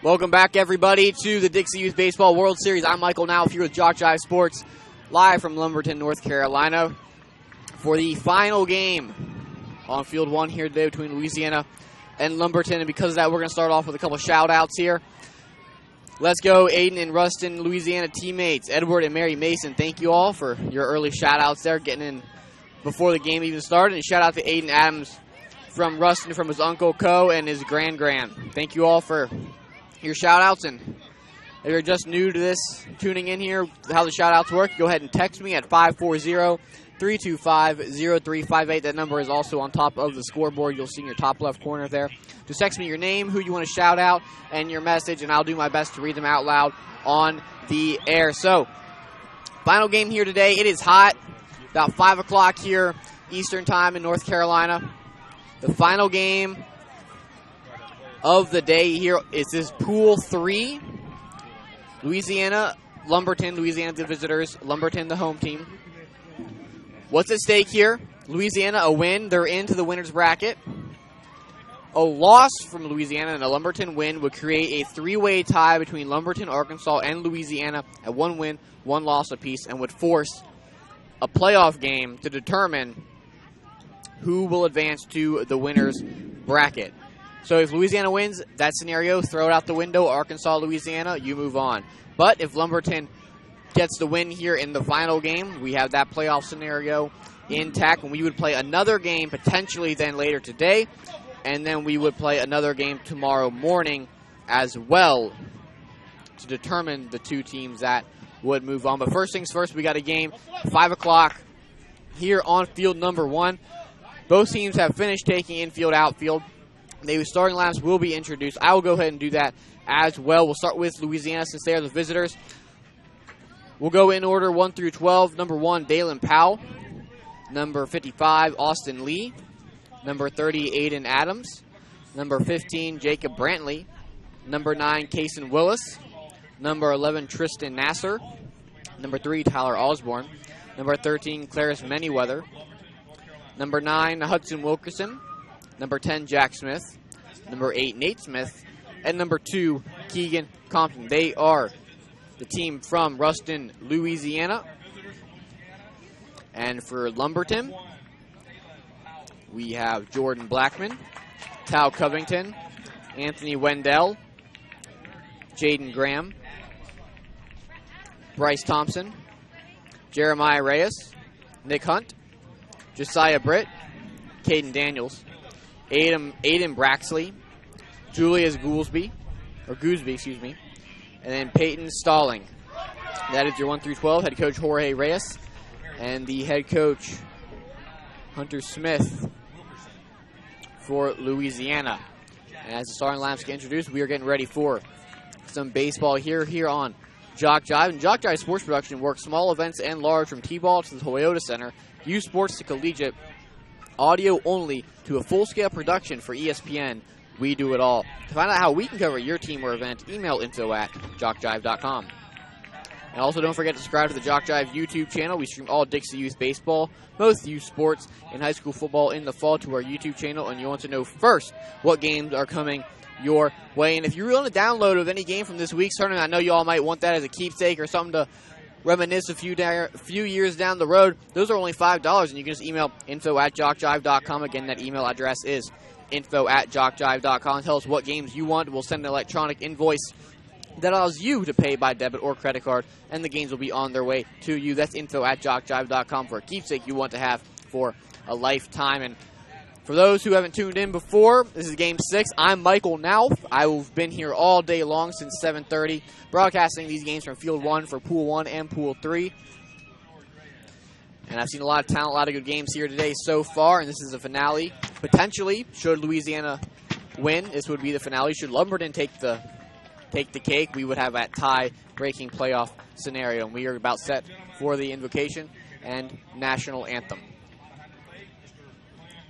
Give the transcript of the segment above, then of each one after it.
Welcome back, everybody, to the Dixie Youth Baseball World Series. I'm Michael Now here with JockJive Sports, live from Lumberton, North Carolina, for the final game on Field 1 here today between Louisiana and Lumberton. And because of that, we're going to start off with a couple of shout-outs here. Let's go, Aiden and Ruston, Louisiana teammates, Edward and Mary Mason. Thank you all for your early shout-outs there, getting in before the game even started. And shout-out to Aiden Adams from Ruston, from his Uncle Co. and his Grand. Thank you all for your shout-outs. And if you're just new to this, tuning in here, how the shout-outs work, go ahead and text me at 540-325-0358. That number is also on top of the scoreboard. You'll see in your top left corner there. Just text me your name, who you want to shout out, and your message, and I'll do my best to read them out loud on the air. So, final game here today. It is hot, about 5 o'clock here Eastern time in North Carolina. The final game of the day here is this Pool 3. Louisiana, Lumberton, Louisiana the visitors, Lumberton the home team. What's at stake here? Louisiana, a win. They're into the winner's bracket. A loss from Louisiana and a Lumberton win would create a three-way tie between Lumberton, Arkansas, and Louisiana at 1 win, 1 loss apiece, and would force a playoff game to determine who will advance to the winner's bracket. So if Louisiana wins that scenario, throw it out the window. Arkansas, Louisiana, you move on. But if Lumberton gets the win here in the final game, we have that playoff scenario intact, and we would play another game potentially then later today. And then we would play another game tomorrow morning as well to determine the two teams that would move on. But first things first, we got a game, 5 o'clock here on field number 1. Both teams have finished taking infield, outfield. The starting lineups will be introduced. I will go ahead and do that as well. We'll start with Louisiana since they are the visitors. We'll go in order 1 through 12. Number 1, Dalen Powell. Number 55, Austin Lee. Number 30, Aiden Adams. Number 15, Jacob Brantley. Number 9, Kason Willis. Number 11, Tristan Nasser. Number 3, Tyler Osborne. Number 13, Clarice Manyweather. Number 9, Hudson Wilkerson. Number 10, Jack Smith. Number 8, Nate Smith. And number 2, Keegan Compton. They are the team from Ruston, Louisiana. And for Lumberton, we have Jordan Blackman, Tal Covington, Anthony Wendell, Jaden Graham, Bryce Thompson, Jeremiah Reyes, Nick Hunt, Josiah Britt, Caden Daniels, Aiden Braxley, Julius Goolsby, and then Peyton Stalling. That is your 1 through 12, head coach Jorge Reyes, and the head coach Hunter Smith for Louisiana. And as the starting lineups get introduced, we are getting ready for some baseball here on JockJive. And JockJive Sports Production works small events and large, from T-ball to the Toyota Center, youth sports to collegiate, audio only to a full-scale production for ESPN. We do it all. To find out how we can cover your team or event, email info@jockjive.com. And also don't forget to subscribe to the JockJive YouTube channel. We stream all Dixie Youth Baseball, most youth sports, and high school football in the fall to our YouTube channel. And you want to know first what games are coming your way. And if you want a download of any game from this week's tournament, I know you all might want that as a keepsake or something to reminisce a few years down the road. Those are only $5, and you can just email info@jockjive.com. Again, that email address is info@jockjive.com. Tell us what games you want. We'll send an electronic invoice that allows you to pay by debit or credit card, and the games will be on their way to you. That's info@jockjive.com for a keepsake you want to have for a lifetime. And for those who haven't tuned in before, this is Game 6. I'm Michael Nauf. I've been here all day long since 7:30, broadcasting these games from Field 1 for Pool 1 and Pool 3. And I've seen a lot of talent, a lot of good games here today so far, and this is the finale. Potentially, should Louisiana win, this would be the finale. Should Lumberton take the cake, we would have that tie-breaking playoff scenario. And we are about set for the invocation and national anthem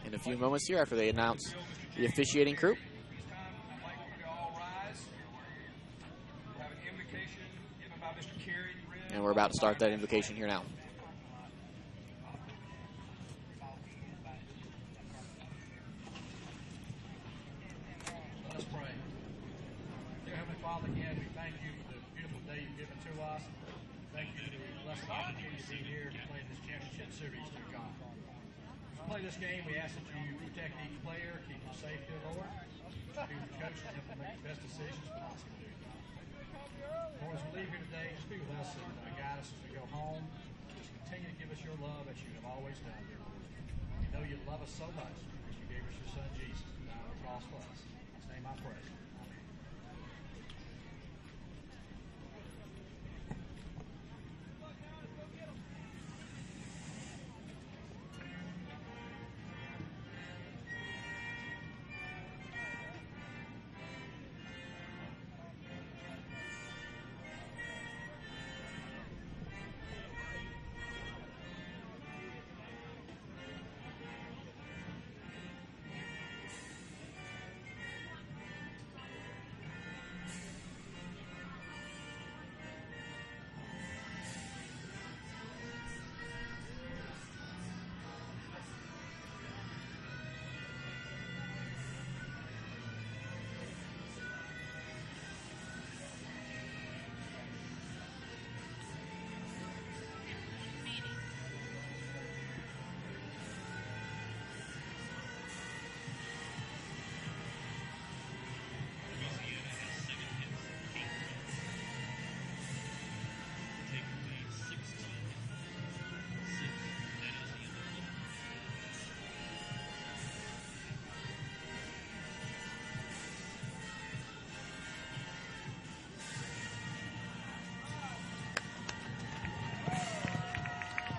in a few moments here after they announce the officiating crew. And we're about to start that invocation here now. blessed opportunity to be here to play this championship series to God. To play this game, we ask that you protect each player, keep them safe, dear Lord. Be with the coach and help them make the best decisions possible. Lord, as we leave here today, just be with us and guide us as we go home. Just continue to give us your love as you have always done, dear Lord. We know you love us so much because you gave us your son Jesus to die on the cross for us. In his name I pray. Amen.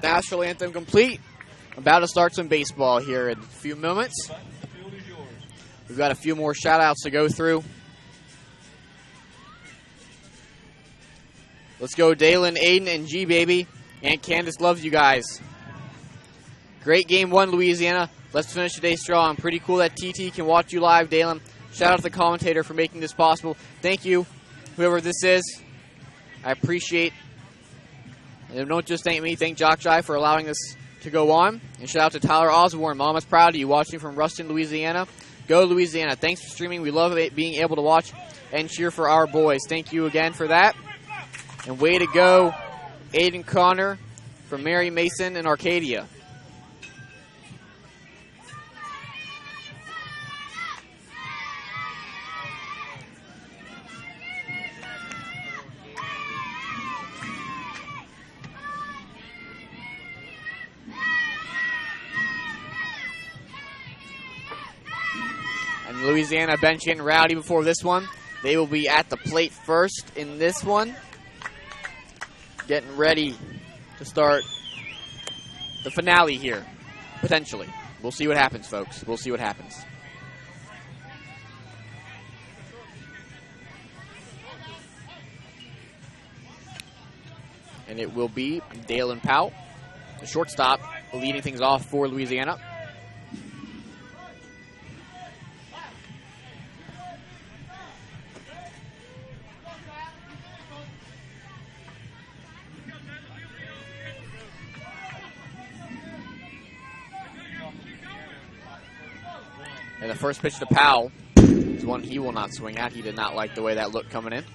National anthem complete. About to start some baseball here in a few moments. We've got a few more shout-outs to go through. Let's go Dalen, Aiden, and G, baby. Aunt Candace loves you guys. Great game one, Louisiana. Let's finish today strong. Pretty cool that TT can watch you live, Dalen. Shout out to the commentator for making this possible. Thank you, whoever this is. I appreciate. And don't just thank me, thank JockJive for allowing this to go on. And shout out to Tyler Osborne. Mama's proud of you, watching from Ruston, Louisiana. Go Louisiana. Thanks for streaming. We love it, being able to watch and cheer for our boys. Thank you again for that. And way to go, Aiden Connor from Mary Mason in Arcadia. Louisiana bench getting rowdy before this one. They will be at the plate first in this one. Getting ready to start the finale here, potentially. We'll see what happens, folks. We'll see what happens. And it will be Dalen Powell, the shortstop, leading things off for Louisiana. And the first pitch to Powell is one he will not swing at. He did not like the way that looked coming in.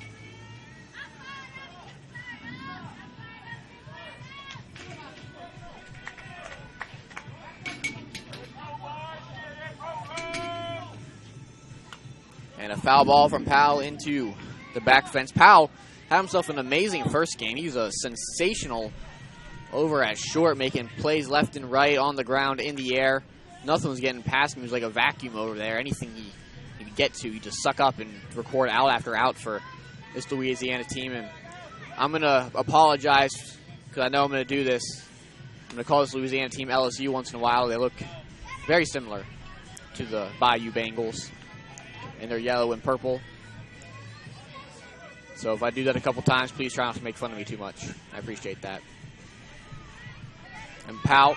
And a foul ball from Powell into the back fence. Powell had himself an amazing first game. He was a sensational over at short, making plays left and right on the ground, in the air. Nothing was getting past him. He was like a vacuum over there. Anything he could get to, he just suck up and record out after out for this Louisiana team. And I'm going to apologize because I know I'm going to do this. I'm going to call this Louisiana team LSU once in a while. They look very similar to the Bayou Bengals in their yellow and purple. So if I do that a couple times, please try not to make fun of me too much. I appreciate that. And Powell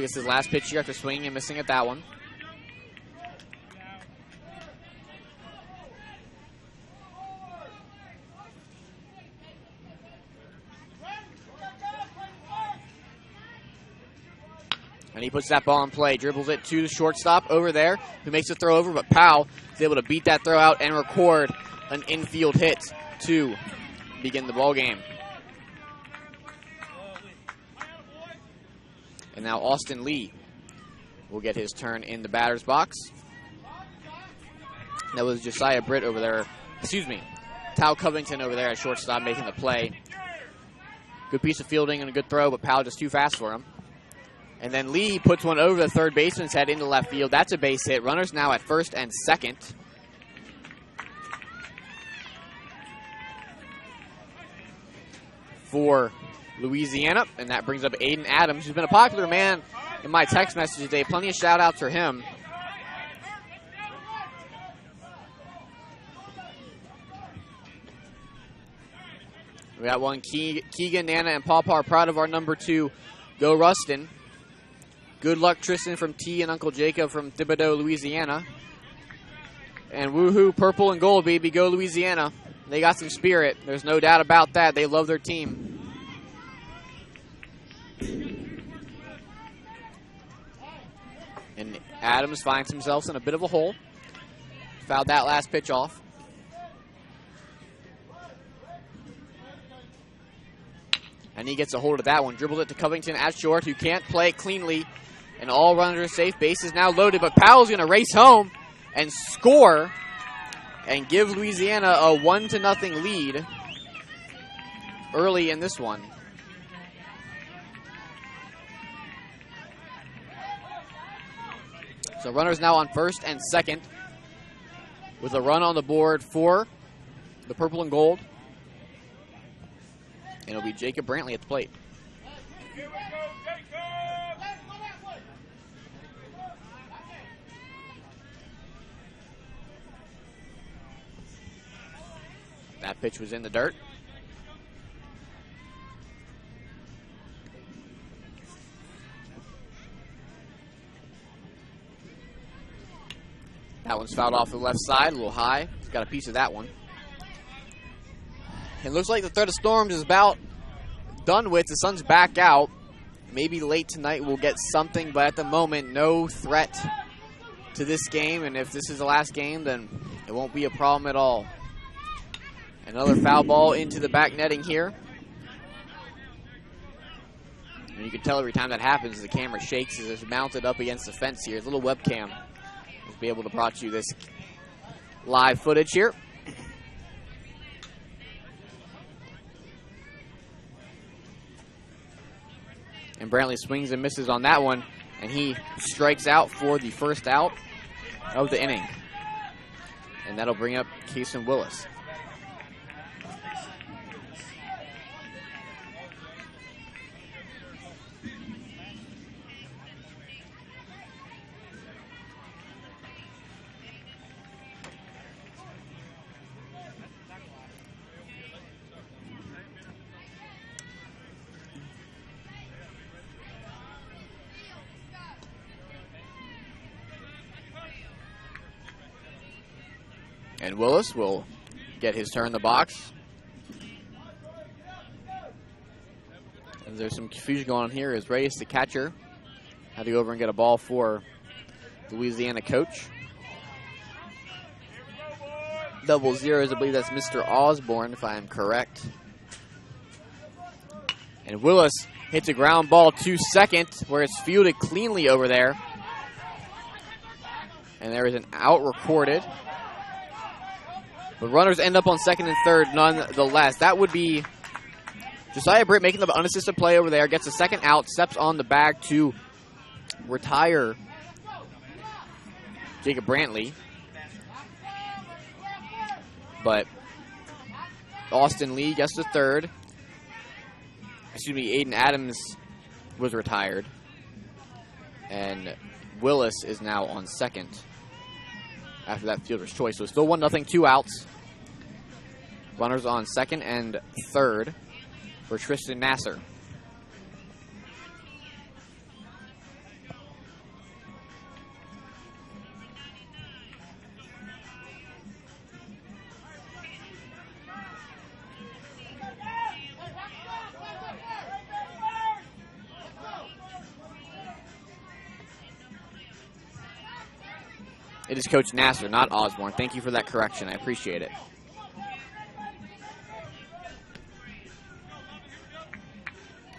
gets his last pitch here after swinging and missing at that one. And he puts that ball in play, dribbles it to the shortstop over there, who makes a throw over, but Powell is able to beat that throw out and record an infield hit to begin the ball game. And now Austin Lee will get his turn in the batter's box. That was Josiah Britt over there. Excuse me, Tal Covington over there at shortstop making the play. Good piece of fielding and a good throw, but Powell just too fast for him. And then Lee puts one over the third baseman's head into left field. That's a base hit. Runners now at first and second. For Louisiana, and that brings up Aiden Adams, who's been a popular man in my text message today. Plenty of shout-outs for him. We got one. Keegan, Nana, and Pawpaw are proud of our number 2. Go Rustin. Good luck, Tristan from T and Uncle Jacob from Thibodaux, Louisiana. And woohoo, purple and gold, baby. Go Louisiana. They got some spirit. There's no doubt about that. They love their team. And Adams finds himself in a bit of a hole. Fouled that last pitch off. And he gets a hold of that one. Dribbles it to Covington at short, who can't play it cleanly. And all runners are safe. Base is now loaded, but Powell's going to race home and score and give Louisiana a 1-0 lead early in this one. So runners now on first and second with a run on the board for the purple and gold. And it'll be Jacob Brantley at the plate. Here we go, Jacob! That pitch was in the dirt. That one's fouled off the left side, a little high. He's got a piece of that one. It looks like the threat of storms is about done with. The sun's back out. Maybe late tonight we'll get something, but at the moment, no threat to this game. And if this is the last game, then it won't be a problem at all. Another foul ball into the back netting here. And you can tell every time that happens, the camera shakes as it's mounted up against the fence here. It's a little webcam. We'll be able to brought you this live footage here. And Brantley swings and misses on that one, and he strikes out for the first out of the inning. And that'll bring up Kason Willis. And Willis will get his turn in the box. And there's some confusion going on here as Reyes, the catcher, had to go over and get a ball for the Louisiana coach. 00s, I believe that's Mr. Osborne, if I am correct. And Willis hits a ground ball to second, where it's fielded cleanly over there. And there is an out recorded. But runners end up on second and third nonetheless. That would be Josiah Britt making the unassisted play over there. Gets a second out, steps on the bag to retire Jacob Brantley. But Austin Lee gets to third. Excuse me, Aiden Adams was retired. And Willis is now on second after that fielder's choice. So still 1-0, 2 outs. Runners on second and third for Tristan Nasser. It is Coach Nasser, not Osborne. Thank you for that correction. I appreciate it.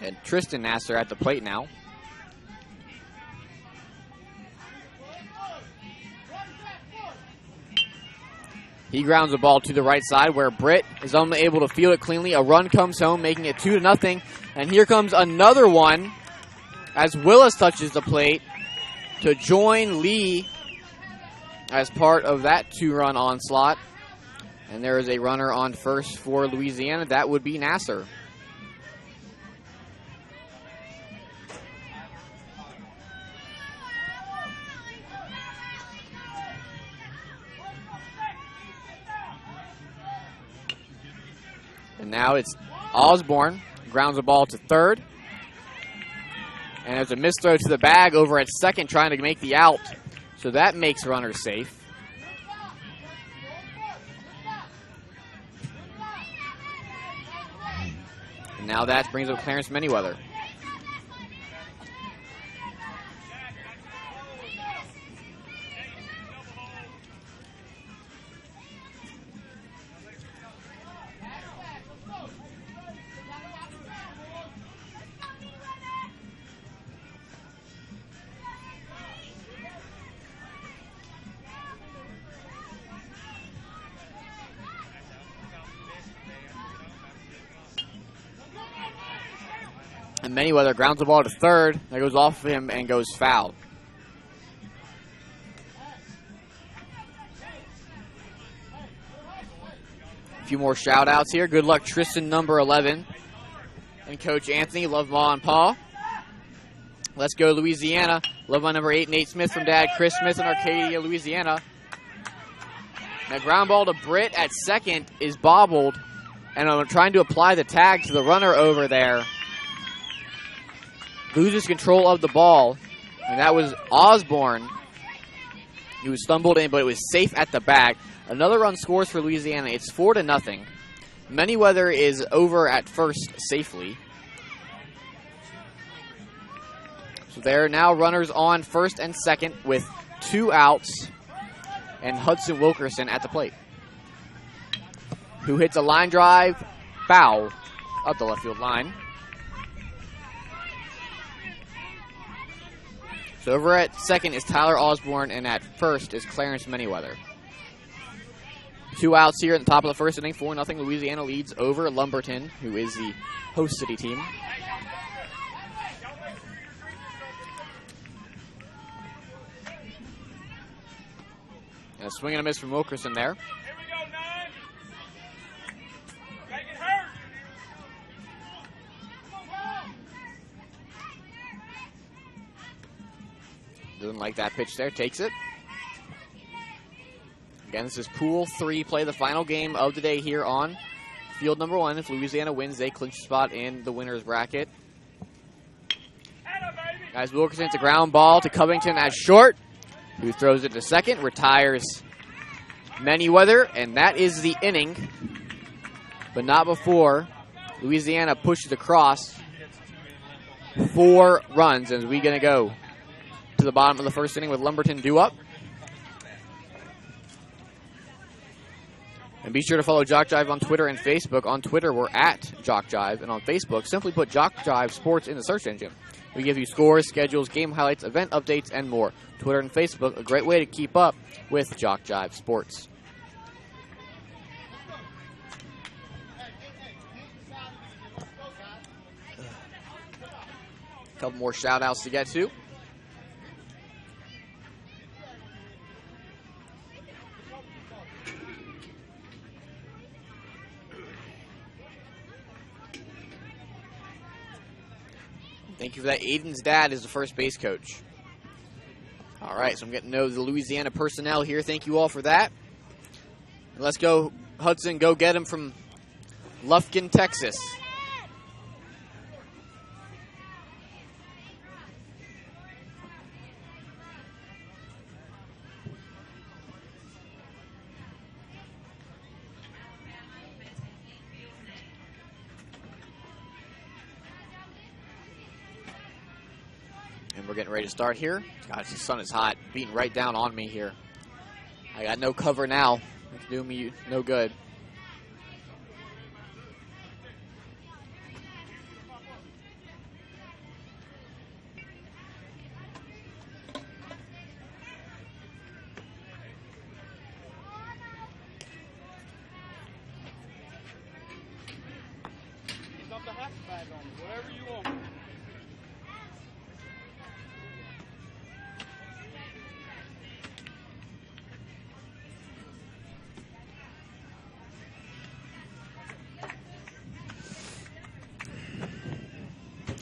And Tristan Nasser at the plate now. He grounds the ball to the right side where Britt is unable to field it cleanly. A run comes home, making it 2-0. And here comes another one as Willis touches the plate to join Lee as part of that 2-run onslaught. And there is a runner on first for Louisiana. That would be Nasser. And now it's Osborne, grounds the ball to third. And there's a misthrow to the bag over at second, trying to make the out. So that makes runners safe. And now that brings up Clarence Manyweather. And Manyweather grounds the ball to third. That goes off of him and goes foul. A few more shout-outs here. Good luck, Tristan, number 11. And Coach Anthony, love Ma and Pa. Let's go, Louisiana. Love my number 8, Nate Smith from Dad, Chris Smith in Arcadia, Louisiana. That ground ball to Britt at second is bobbled. And I'm trying to apply the tag to the runner over there. Loses control of the ball, and that was Osborne. He was stumbled in, but it was safe at the bag. Another run scores for Louisiana. It's 4-0. Manyweather is over at first safely. So there are now runners on first and second with 2 outs, and Hudson Wilkerson at the plate, who hits a line drive foul up the left field line. So over at second is Tyler Osborne, and at first is Clarence Manyweather. 2 outs here at the top of the first inning, 4-0. Louisiana leads over Lumberton, who is the host city team. And a swing and a miss from Wilkerson there. Here we go, 9. Make it hurt. Doesn't like that pitch there, takes it. Again, this is Pool 3, play the final game of the day here on field number 1. If Louisiana wins, they clinch a spot in the winner's bracket. As Wilkerson hits a ground ball to Covington as short, who throws it to second, retires Manyweather, and that is the inning. But not before Louisiana pushes across 4 runs, as we're going to go to the bottom of the first inning with Lumberton due up. And be sure to follow JockJive on Twitter and Facebook. On Twitter, we're at JockJive, and on Facebook, simply put JockJive Sports in the search engine. We give you scores, schedules, game highlights, event updates, and more. Twitter and Facebook, a great way to keep up with JockJive Sports. A couple more shout-outs to get to. Thank you for that. Aiden's dad is the first base coach. All right, so I'm getting to know the Louisiana personnel here. Thank you all for that. And let's go, Hudson, go get him from Lufkin, Texas. And we're getting ready to start here. God, the sun is hot, beating right down on me here. I got no cover now. It's doing me no good. Dump the half bag on you, whatever you want.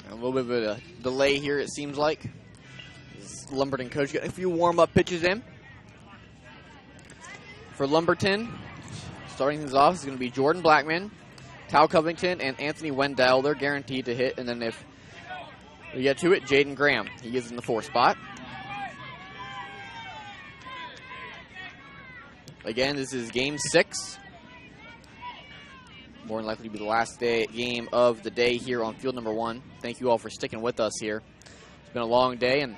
A little bit of a delay here, it seems like. This Lumberton coach got a few warm-up pitches in. For Lumberton, starting things off is going to be Jordan Blackman, Tal Covington, and Anthony Wendell. They're guaranteed to hit, and then if we get to it, Jaden Graham. He is in the 4 spot. Again, this is game 6. More than likely to be the last game of the day here on field number 1. Thank you all for sticking with us here. It's been a long day, and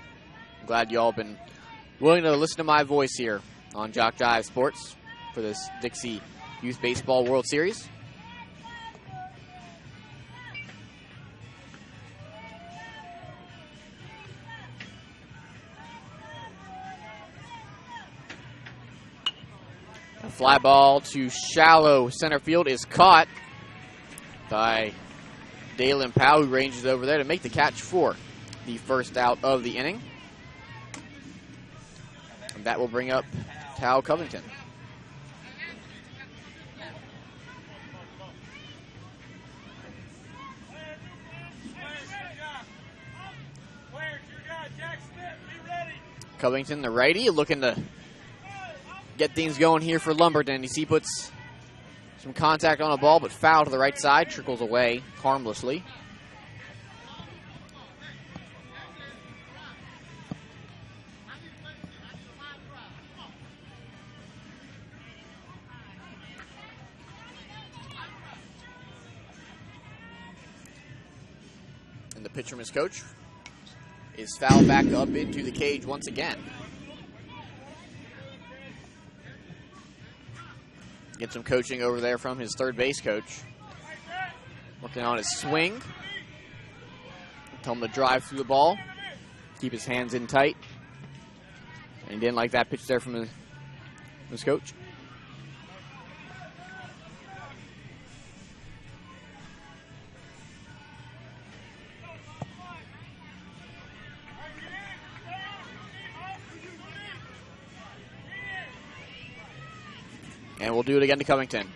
I'm glad you all have been willing to listen to my voice here on JockJive Sports for this Dixie Youth Baseball World Series. A fly ball to shallow center field is caught by Dalen Powell, who ranges over there to make the catch for the first out of the inning. And that will bring up Tal Covington. Covington, the righty, looking to get things going here for Lumberton. You see he puts some contact on a ball, but foul to the right side, trickles away harmlessly. And the pitcher, Miss Coach, is fouled back up into the cage once again. Get some coaching over there from his third base coach. Working on his swing. Tell him to drive through the ball. Keep his hands in tight. And he didn't like that pitch there from his coach. And we'll do it again to Covington.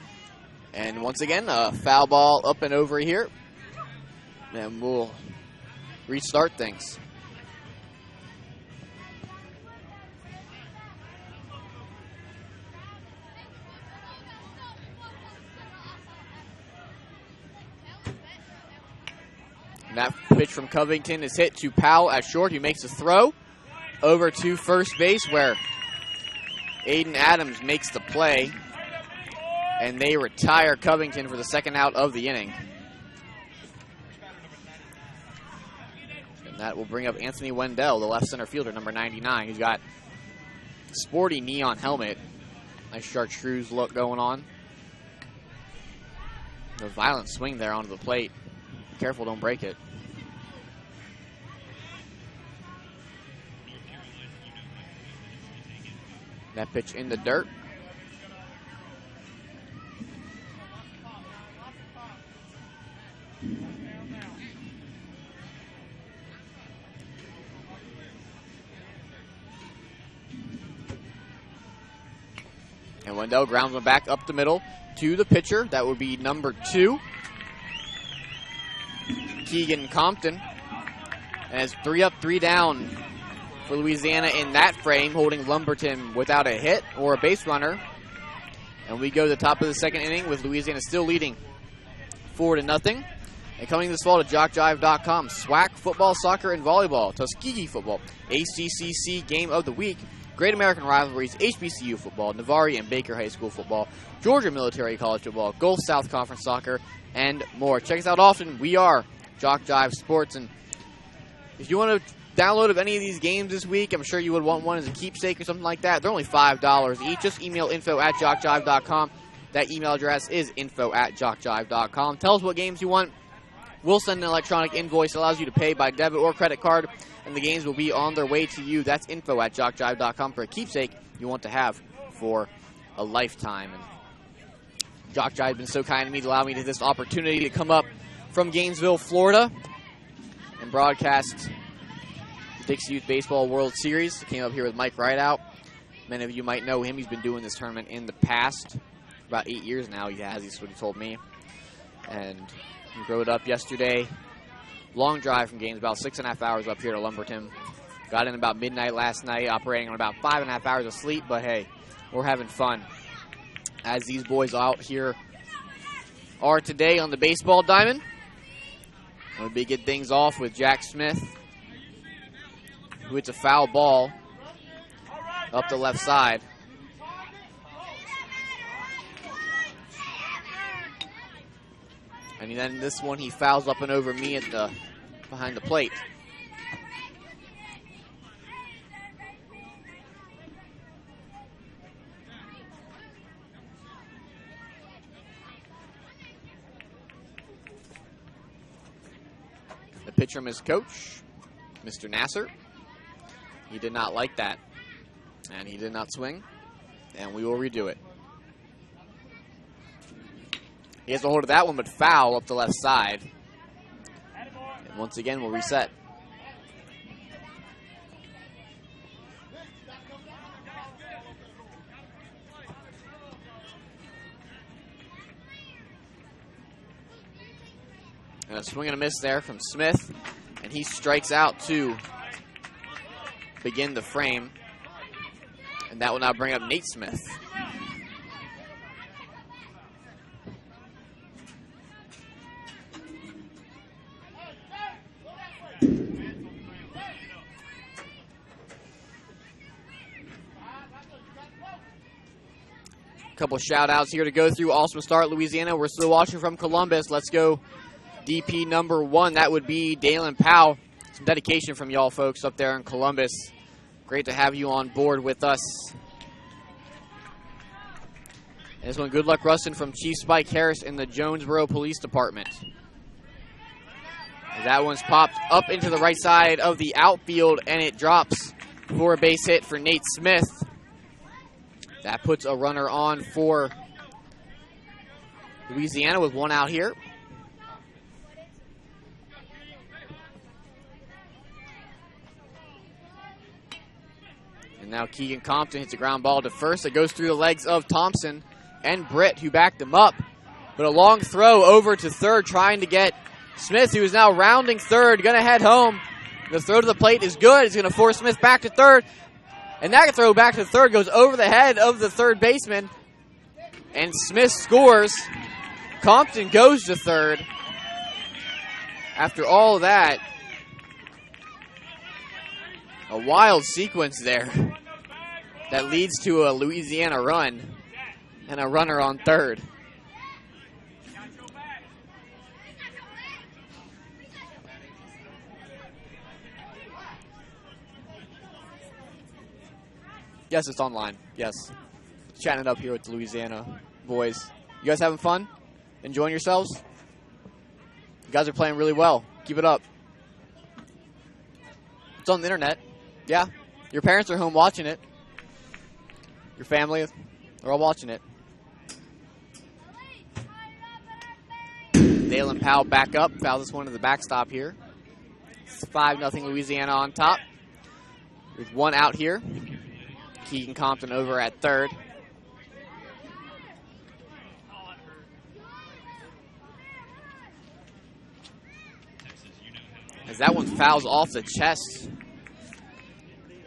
And once again, a foul ball up and over here. And we'll restart things. And that pitch from Covington is hit to Powell at short. He makes a throw over to first base where Aiden Adams makes the play. And they retire Covington for the second out of the inning. And that will bring up Anthony Wendell, the left center fielder, number 99. He's got a sporty neon helmet. Nice chartreuse look going on. A violent swing there onto the plate. Careful, don't break it. That pitch in the dirt. And Wendell grounds one back up the middle to the pitcher. That would be number 2, Keegan Compton. And it's 3 up, 3 down for Louisiana in that frame, holding Lumberton without a hit or a base runner. And we go to the top of the second inning with Louisiana still leading 4-0. And coming this fall to JockJive.com, SWAC football, soccer, and volleyball, Tuskegee football, ACCC game of the week, Great American Rivalries, HBCU football, Navarre and Baker High School football, Georgia Military College football, Gulf South Conference soccer, and more. Check us out often. We are JockJive Sports. And if you want to download of any of these games this week, I'm sure you would want one as a keepsake or something like that. They're only $5 each. Just email info@jockjive.com. That email address is info@jockjive.com. Tell us what games you want. We'll send an electronic invoice that allows you to pay by debit or credit card, and the games will be on their way to you. That's info@jockjive.com for a keepsake you want to have for a lifetime. And JockJive has been so kind to me to allow me this opportunity to come up from Gainesville, Florida, and broadcast Dixie Youth Baseball World Series. Came up here with Mike Rideout. Many of you might know him. He's been doing this tournament in the past. About 8 years now, he has. He's what he told me. And he rode up yesterday. Long drive from Gainesville, about 6.5 hours up here to Lumberton. Got in about midnight last night, operating on about 5.5 hours of sleep. But hey, we're having fun as these boys out here are today on the baseball diamond. We'll begin things off with Jack Smith, who hits a foul ball up the left side. And then this one he fouls up and over me at the behind the plate. The pitcher miscoach, Mr. Nasser. He did not like that, and he did not swing, and we will redo it. He has a hold of that one, but foul up the left side. And once again, we'll reset. And a swing and a miss there from Smith, and he strikes out to begin the frame. And that will now bring up Nate Smith. Couple shout outs here to go through. Awesome start, Louisiana. We're still watching from Columbus. Let's go DP number 1. That would be Dalen Powell. Some dedication from y'all folks up there in Columbus. Great to have you on board with us. And this one, good luck Rustin from Chief Spike Harris in the Jonesboro Police Department. And that one's popped up into the right side of the outfield, and it drops for a base hit for Nate Smith. That puts a runner on for Louisiana with one out here. And now Keegan Compton hits a ground ball to first. It goes through the legs of Thompson and Britt, who backed him up. But a long throw over to third, trying to get Smith, who is now rounding third, going to head home. The throw to the plate is good. It's going to force Smith back to third. And that throw back to third goes over the head of the third baseman. And Smith scores. Compton goes to third. After all of that, a wild sequence there that leads to a Louisiana run and a runner on third. Yes, it's online. Yes. Chatting it up here with the Louisiana boys. You guys having fun? Enjoying yourselves? You guys are playing really well. Keep it up. It's on the internet. Yeah. Your parents are home watching it. Your family, they're all watching it. Dalen Powell back up. Foul this one to the backstop here. It's 5-0 Louisiana on top. With one out here. Keegan Compton over at third. As that one fouls off the chest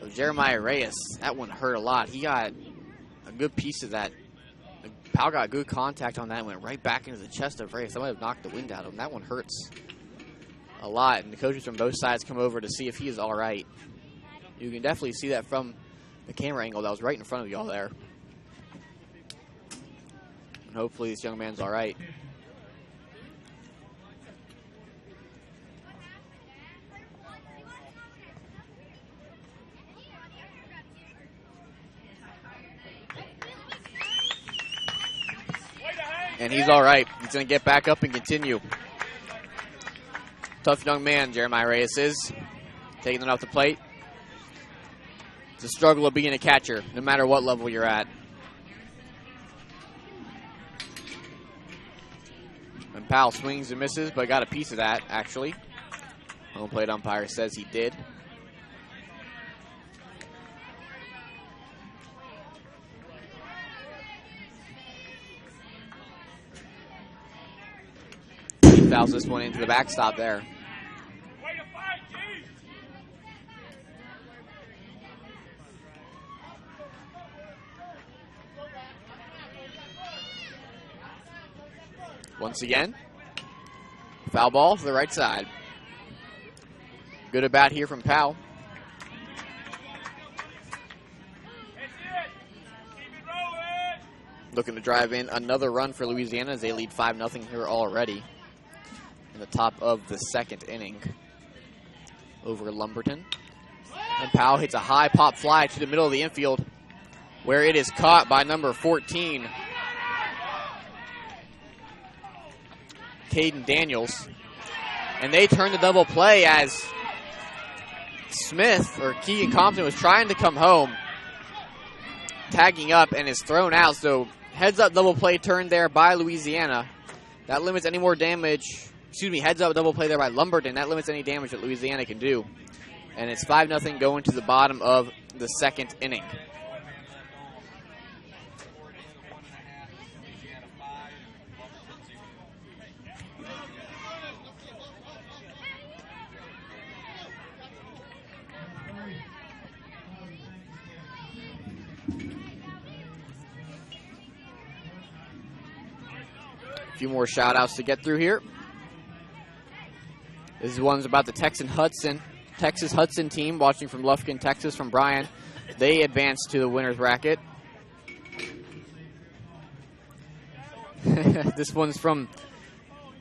of Jeremiah Reyes. That one hurt a lot. He got a good piece of that. Powell got good contact on that and went right back into the chest of Reyes. That might have knocked the wind out of him. That one hurts a lot. And the coaches from both sides come over to see if he is all right. You can definitely see that from the camera angle that was right in front of y'all there. And hopefully this young man's all right. And he's all right. He's going to get back up and continue. Tough young man, Jeremiah Reyes is. Taking it off the plate. It's a struggle of being a catcher, no matter what level you're at. And Powell swings and misses, but got a piece of that, actually. Home plate umpire says he did. He fouls this one into the backstop there. Once again, foul ball to the right side. Good at bat here from Powell. Looking to drive in another run for Louisiana as they lead 5-0 here already in the top of the second inning over Lumberton. And Powell hits a high pop fly to the middle of the infield where it is caught by number 14, Caden Daniels. And they turn the double play as Smith, or Keegan Compton, was trying to come home, tagging up, and is thrown out. So heads up double play turned there by Louisiana. That limits any more damage. Excuse me, heads up double play there by Lumberton. That limits any damage that Louisiana can do. And it's 5-0 going to the bottom of the second inning. A few more shout outs to get through here. This one's about the Texas Hudson team, watching from Lufkin, Texas, from Brian. They advanced to the winner's bracket. This one's from,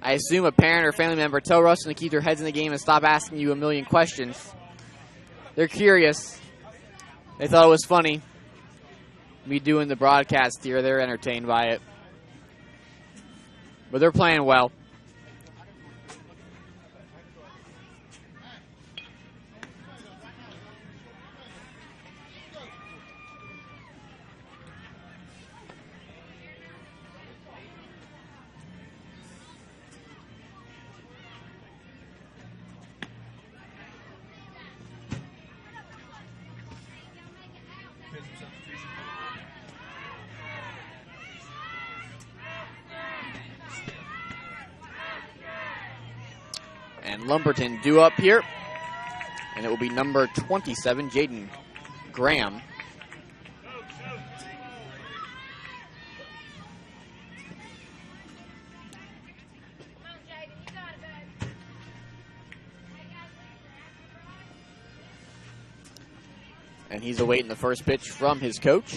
I assume, a parent or family member. Tell Rustin to keep their heads in the game and stop asking you a million questions. They're curious. They thought it was funny, me doing the broadcast here. They're entertained by it. But they're playing well. And Lumberton due up here. And it will be number 27, Jaden Graham. And he's awaiting the first pitch from his coach.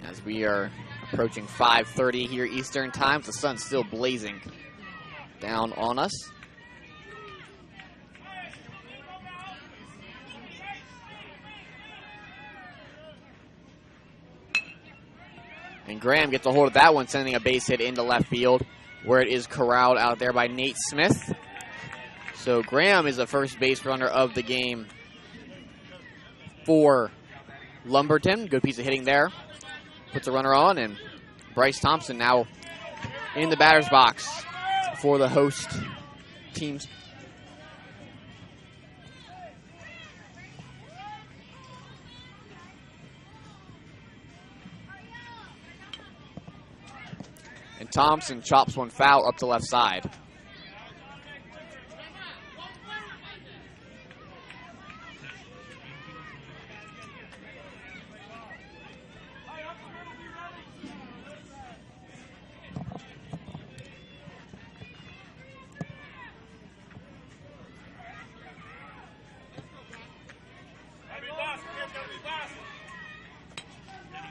As we are approaching 5:30 here Eastern time. The sun's still blazing down on us. And Graham gets a hold of that one, sending a base hit into left field, where it is corralled out there by Nate Smith. So Graham is the first base runner of the game for Lumberton. Good piece of hitting there. Puts a runner on, and Bryce Thompson now in the batter's box for the host teams. And Thompson chops one foul up the left side.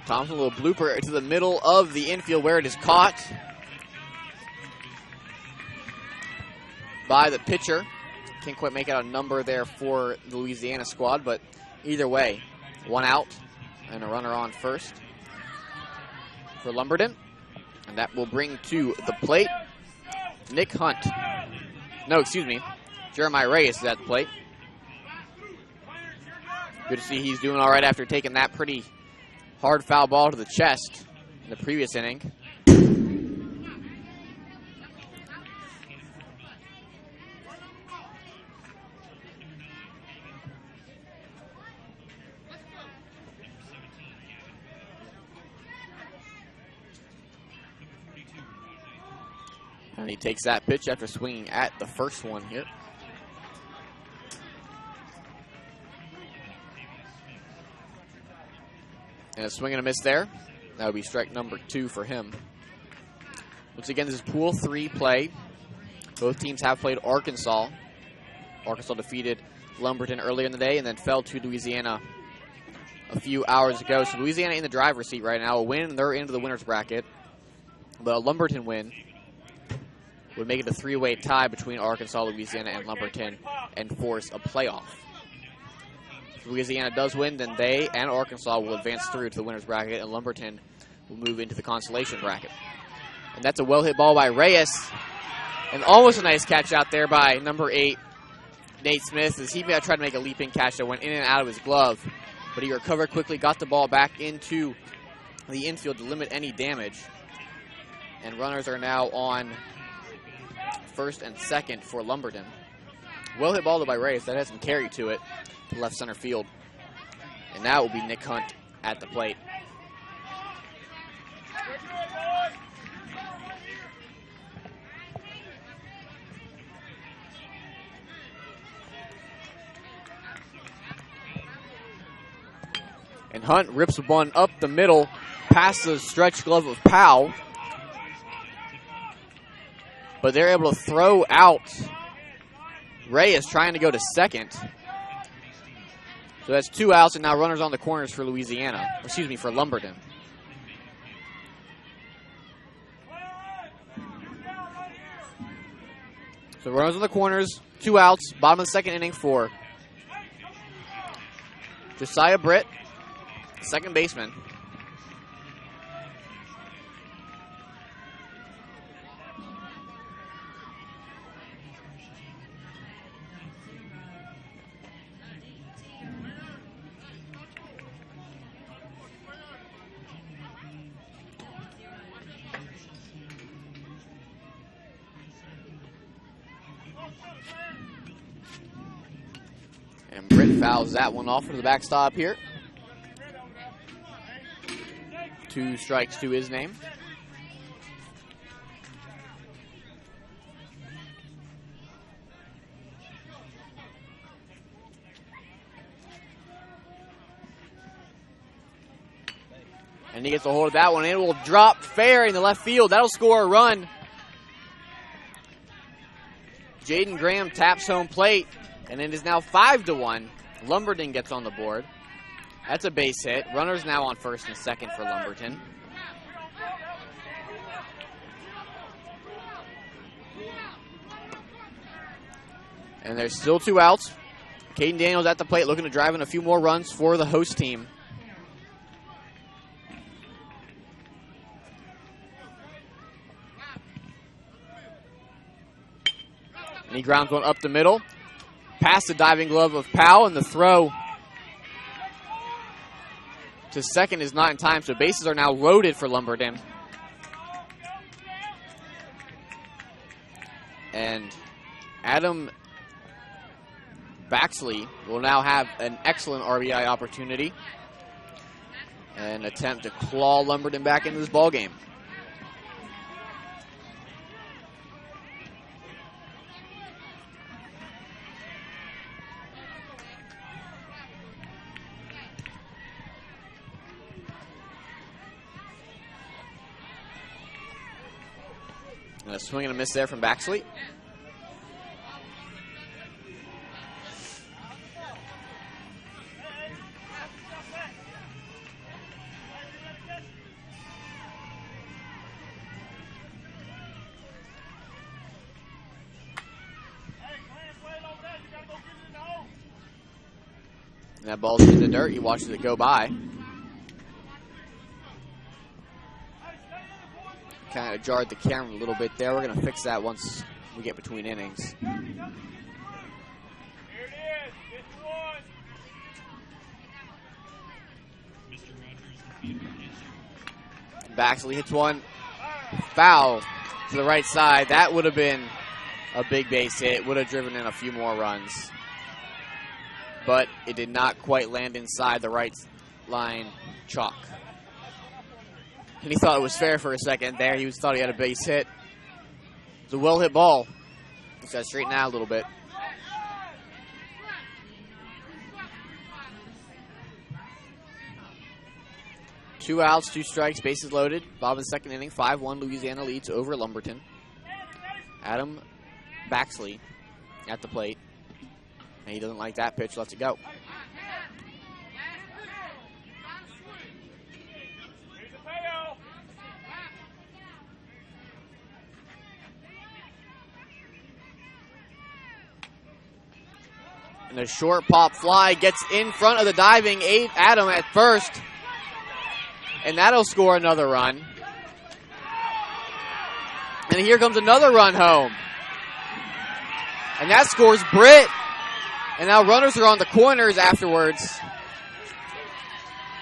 Thompson, a little blooper to the middle of the infield where it is caught by the pitcher. Can't quite make out a number there for the Louisiana squad, but either way, one out and a runner on first for Lumberton. And that will bring to the plate Nick Hunt. No, excuse me, Jeremiah Reyes is at the plate. Good to see he's doing all right after taking that pretty hard foul ball to the chest in the previous inning. And he takes that pitch after swinging at the first one here. And a swing and a miss there. That would be strike number 2 for him. Once again, this is Pool 3 play. Both teams have played Arkansas. Arkansas defeated Lumberton earlier in the day and then fell to Louisiana a few hours ago. So Louisiana in the driver's seat right now. A win, they're into the winner's bracket. But a Lumberton win would make it a 3-way tie between Arkansas, Louisiana, and Lumberton and force a playoff. If Louisiana does win, then they and Arkansas will advance through to the winner's bracket, and Lumberton will move into the consolation bracket. And that's a well-hit ball by Reyes. And almost a nice catch out there by number 8, Nate Smith, as he tried to make a leaping catch that went in and out of his glove. But he recovered quickly, got the ball back into the infield to limit any damage. And runners are now on first and second for Lumberton. Well hit ball by Reyes. That has some carry to it to left center field. And that will be Nick Hunt at the plate. And Hunt rips one up the middle past the stretch glove of Powell. But they're able to throw out Reyes trying to go to second. So that's 2 outs, and now runners on the corners for Louisiana. Excuse me, for Lumberton. So runners on the corners, 2 outs, bottom of the second inning for Josiah Britt, second baseman. And Britt fouls that one off to the backstop here. 2 strikes to his name. And he gets a hold of that one. It will drop fair in the left field. That'll score a run. Jaden Graham taps home plate. And it is now 5-1. Lumberton gets on the board. That's a base hit. Runners now on first and second for Lumberton. And there's still 2 outs. Caden Daniels at the plate looking to drive in a few more runs for the host team. And he grounds one up the middle. Past the diving glove of Powell, and the throw to second is not in time, so bases are now loaded for Lumberton. And Adam Baxley will now have an excellent RBI opportunity and attempt to claw Lumberton back into this ballgame. And a swing and a miss there from Baxley. And that ball's in the dirt. He watches it go by. Kind of jarred the camera a little bit there. We're going to fix that once we get between innings. Baxley hits one. Foul to the right side. That would have been a big base hit. Would have driven in a few more runs. But it did not quite land inside the right line chalk. And he thought it was fair for a second there. He thought he had a base hit. It's a well-hit ball. He's got to straighten out a little bit. Two outs, 2 strikes, bases loaded. Bottom of the second inning, 5-1. Louisiana leads over Lumberton. Adam Baxley at the plate. And he doesn't like that pitch, lets it go. And a short pop fly gets in front of the diving Adam at first. And that'll score another run. And here comes another run home. And that scores Britt. And now runners are on the corners afterwards.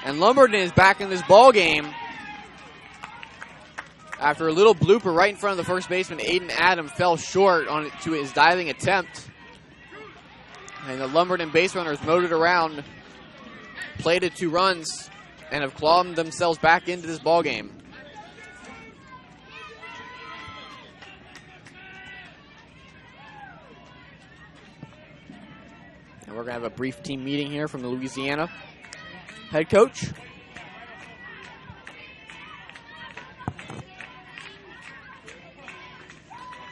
And Lumberton is back in this ball game after a little blooper right in front of the first baseman. Aiden Adam fell short to his diving attempt. And the Lumberton base runners motored around, plated 2 runs, and have clawed themselves back into this ball game. And we're going to have a brief team meeting here from the Louisiana head coach.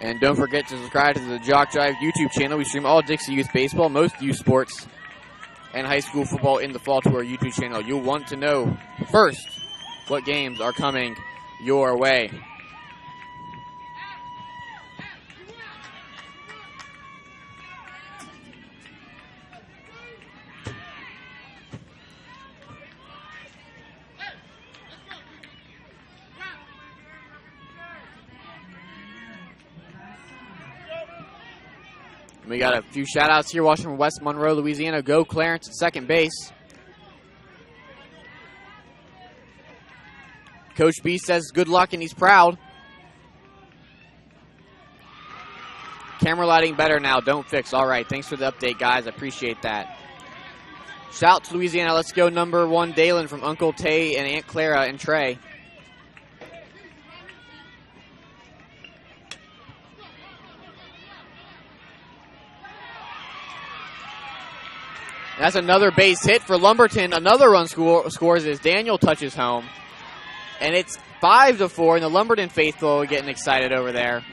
And don't forget to subscribe to the JockJive YouTube channel. We stream all Dixie Youth Baseball, most youth sports, and high school football in the fall to our YouTube channel. You'll want to know first what games are coming your way. We got a few shout-outs here watching from West Monroe, Louisiana. Go Clarence at second base. Coach B says good luck and he's proud. Camera lighting better now. Don't fix. All right. Thanks for the update, guys. I appreciate that. Shout to Louisiana. Let's go number 1, Dalen from Uncle Tay and Aunt Clara and Trey. That's another base hit for Lumberton. Another run scores as Daniel touches home. And it's 5-4, and the Lumberton faithful are getting excited over there.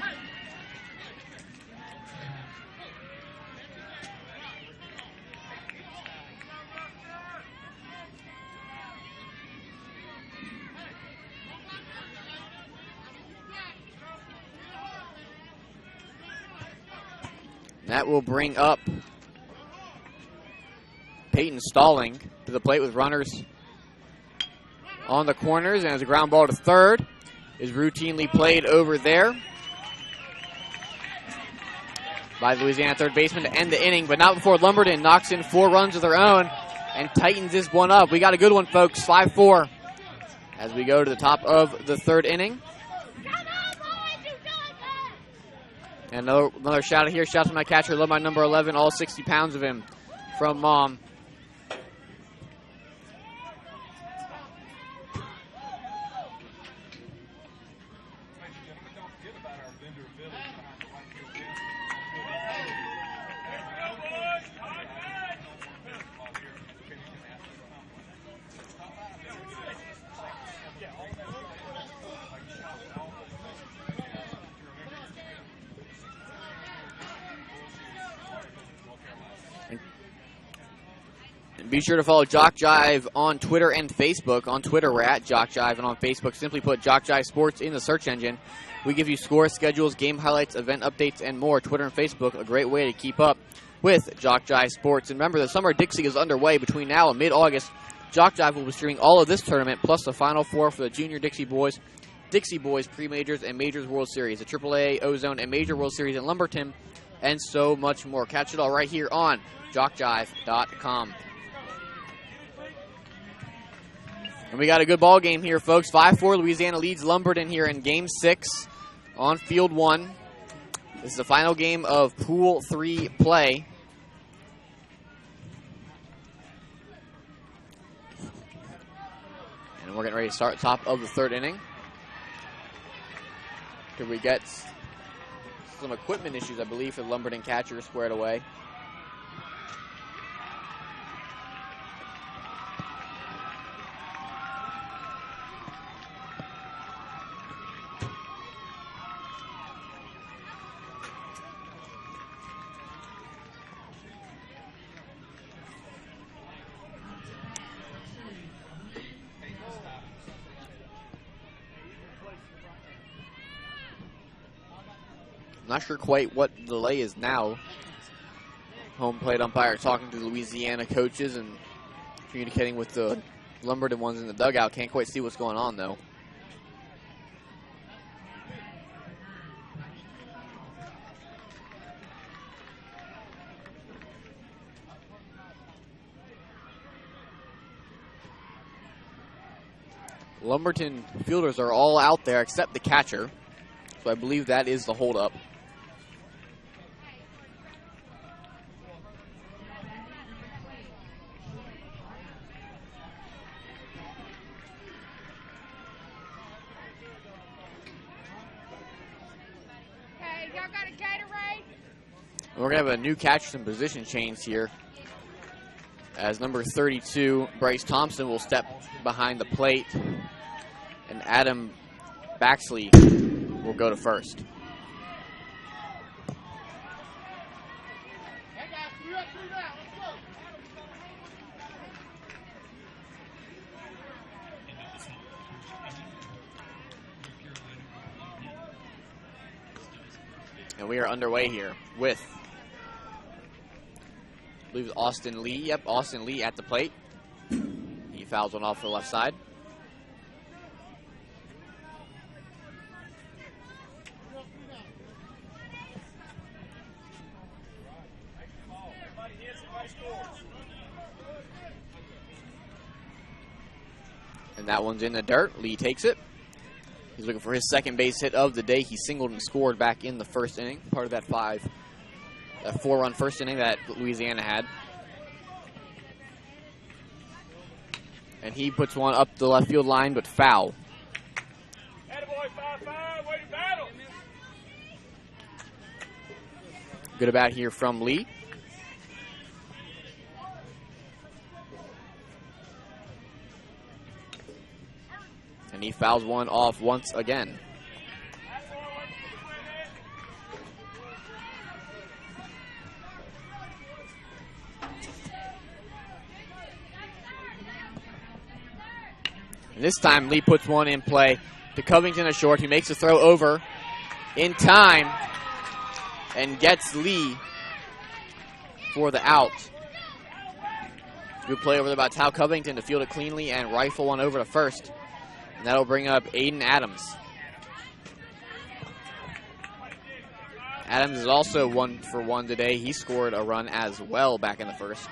That will bring up Peyton Stalling to the plate with runners on the corners, and as a ground ball to third is routinely played over there by the Louisiana third baseman to end the inning, but not before Lumberton knocks in 4 runs of their own and tightens this one up. We got a good one, folks, 5-4 as we go to the top of the third inning. And another shout out here. Shout out to my catcher, love my number 11, all 60 pounds of him from Mom. Be sure to follow JockJive on Twitter and Facebook. On Twitter, we're at JockJive, and on Facebook, simply put JockJive Sports in the search engine. We give you scores, schedules, game highlights, event updates, and more. Twitter and Facebook, a great way to keep up with JockJive Sports. And remember, the Summer Dixie is underway between now and mid-August. JockJive will be streaming all of this tournament, plus the Final Four for the Junior Dixie Boys Pre-Majors, and Majors World Series, the AAA, Ozone, and Major World Series in Lumberton, and so much more. Catch it all right here on JockJive.com. And we got a good ball game here, folks. 5-4, Louisiana leads Lumberton here in Game 6 on Field 1. This is the final game of Pool 3 play. And we're getting ready to start top of the third inning. Could we get some equipment issues, I believe, for the Lumberton catcher squared away. Not sure quite what the delay is now. Home plate umpire talking to the Louisiana coaches and communicating with the Lumberton ones in the dugout. Can't quite see what's going on, though. Lumberton fielders are all out there except the catcher. So I believe that is the holdup. We're going to have a new catcher and position change here, as number 32, Bryce Thompson, will step behind the plate, and Adam Baxley will go to first. And we are underway here with, I believe, Austin Lee. Yep, Austin Lee at the plate. He fouls one off the left side. And that one's in the dirt. Lee takes it. He's looking for his second base hit of the day. He singled and scored back in the first inning, part of that 4-run first inning that Louisiana had. And he puts one up the left field line, but foul. Good at bat here from Lee. And he fouls one off once again. And this time Lee puts one in play to Covington, a short. He makes the throw over in time and gets Lee for the out. Good play over there by Tao Covington to field it cleanly and rifle one over to first. And that'll bring up Aiden Adams. Adams is also 1 for 1 today. He scored a run as well back in the first.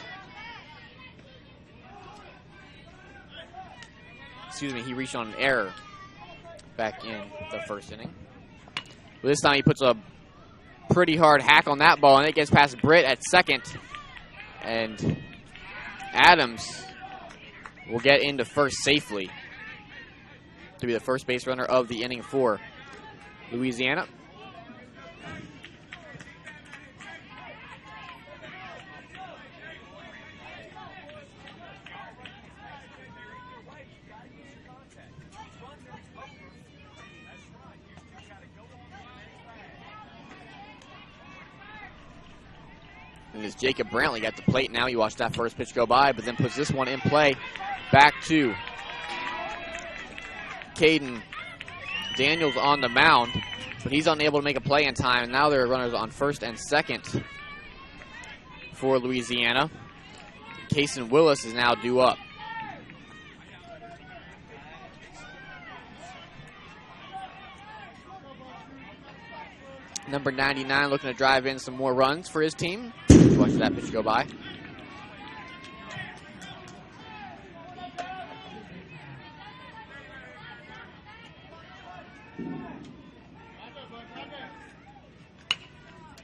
Excuse me, he reached on an error back in the first inning. But this time he puts a pretty hard hack on that ball, and it gets past Britt at second. And Adams will get into first safely to be the first base runner of the inning for Louisiana. And as Jacob Brantley got the plate now, you watch that first pitch go by, but then puts this one in play back to Caden Daniels on the mound, but he's unable to make a play in time. And now there are runners on first and second for Louisiana. Kason Willis is now due up. Number 99 looking to drive in some more runs for his team. Watch that pitch go by.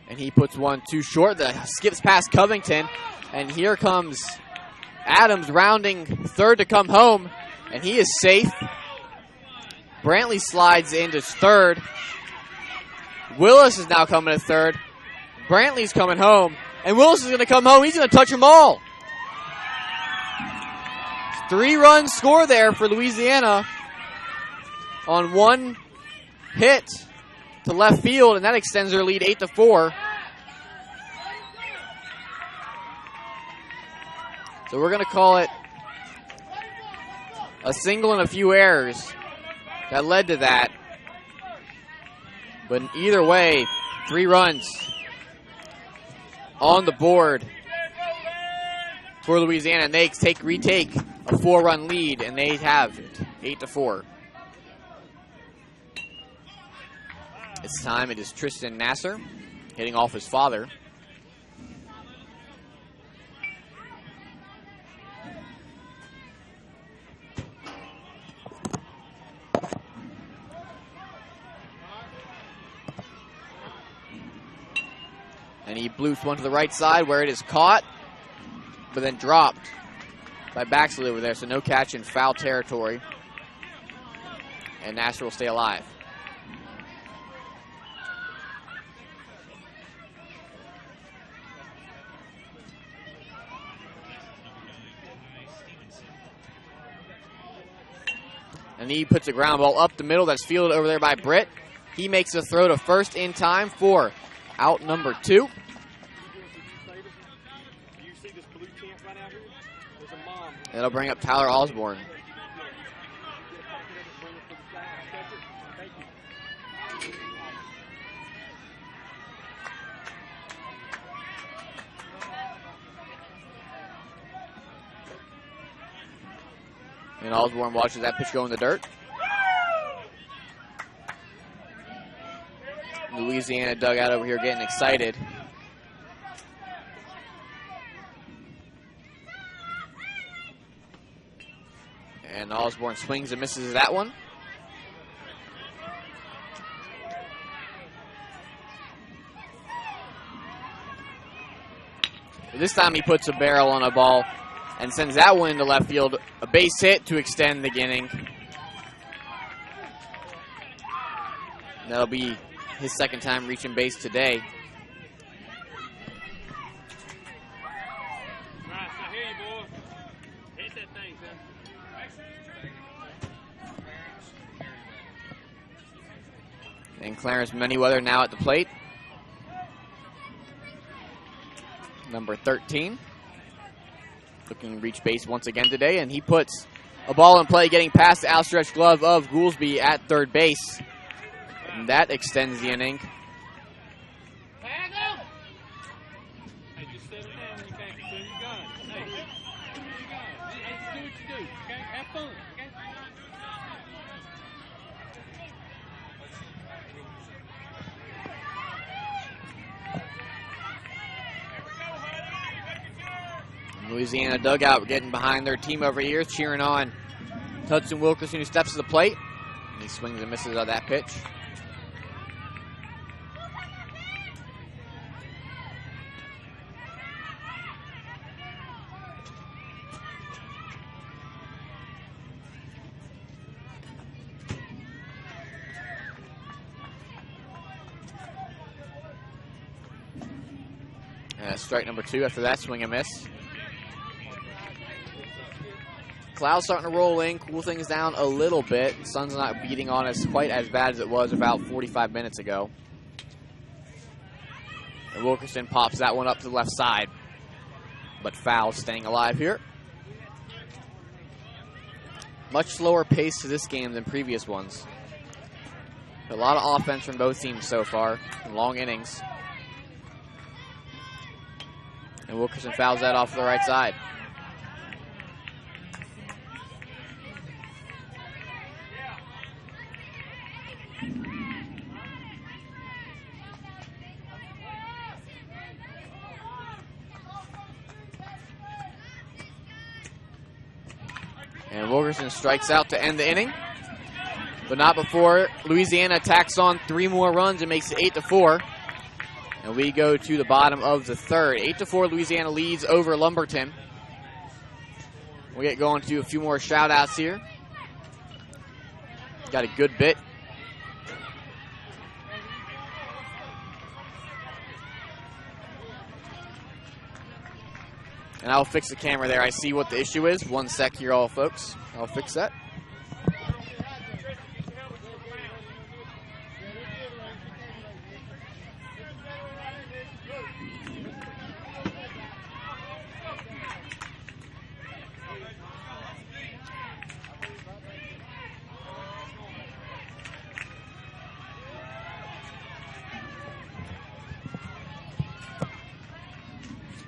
And he puts one too short. That skips past Covington. And here comes Adams rounding third to come home. And he is safe. Brantley slides into third. Willis is now coming to third. Brantley's coming home. And Willis is going to come home. He's going to touch them all. 3-run score there for Louisiana on one hit to left field, and that extends their lead 8-4. So we're going to call it a single and a few errors that led to that. But either way, 3 runs on the board for Louisiana, and they retake a 4-run lead, and they have it 8-4. This time it is Tristan Nasser hitting off his father. And he bloops one to the right side where it is caught, but then dropped by Baxley over there, so no catch in foul territory. And Nasser will stay alive. And he puts a ground ball up the middle that's fielded over there by Britt. He makes a throw to first in time for out number 2. That'll bring up Tyler Osborne. And Osborne watches that pitch go in the dirt. Louisiana dugout over here getting excited. And Osborne swings and misses that one. This time he puts a barrel on a ball and sends that one into left field. A base hit to extend the inning. That'll be his second time reaching base today. I hear you, boy. Hit that thing, son. And Clarence Manyweather now at the plate. Number 13. Looking to reach base once again today, and he puts a ball in play getting past the outstretched glove of Goolsby at third base. And that extends the inning. Hey, just settle down when you catch it, so you got it. Hey, you got it. Hey, do what you do, okay? Have fun, okay? Louisiana dugout getting behind their team over here, cheering on Hudson Wilkerson, who steps to the plate. And he swings and misses on that pitch. And that's strike number 2 after that swing and miss. Clouds starting to roll in, cool things down a little bit. The sun's not beating on us quite as bad as it was about 45 minutes ago. And Wilkerson pops that one up to the left side. But foul, staying alive here. Much slower pace to this game than previous ones. A lot of offense from both teams so far, long innings. And Wilkerson fouls that off to the right side. And Wilkerson strikes out to end the inning, but not before Louisiana tacks on 3 more runs and makes it 8-4. And we go to the bottom of the third. 8-4, Louisiana leads over Lumberton. We'll get going to a few more shout-outs here. Got a good bit. And I'll fix the camera there. I see what the issue is. 1 sec here, all folks. I'll fix that.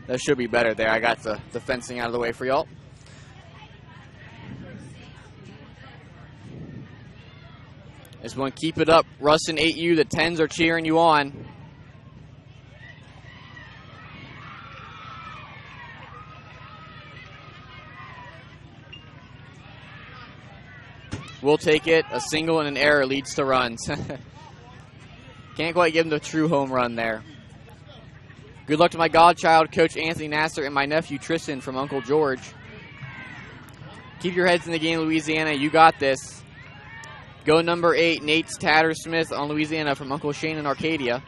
That should be better there. I got the fencing out of the way for y'all. Just want to keep it up. Rustin 8U, the 10s are cheering you on. We'll take it. A single and an error leads to runs. Can't quite give him the true home run there. Good luck to my godchild, Coach Anthony Nasser, and my nephew, Tristan, from Uncle George. Keep your heads in the game, Louisiana. You got this. Go number 8, Nate Tattersmith on Louisiana from Uncle Shane in Arcadia.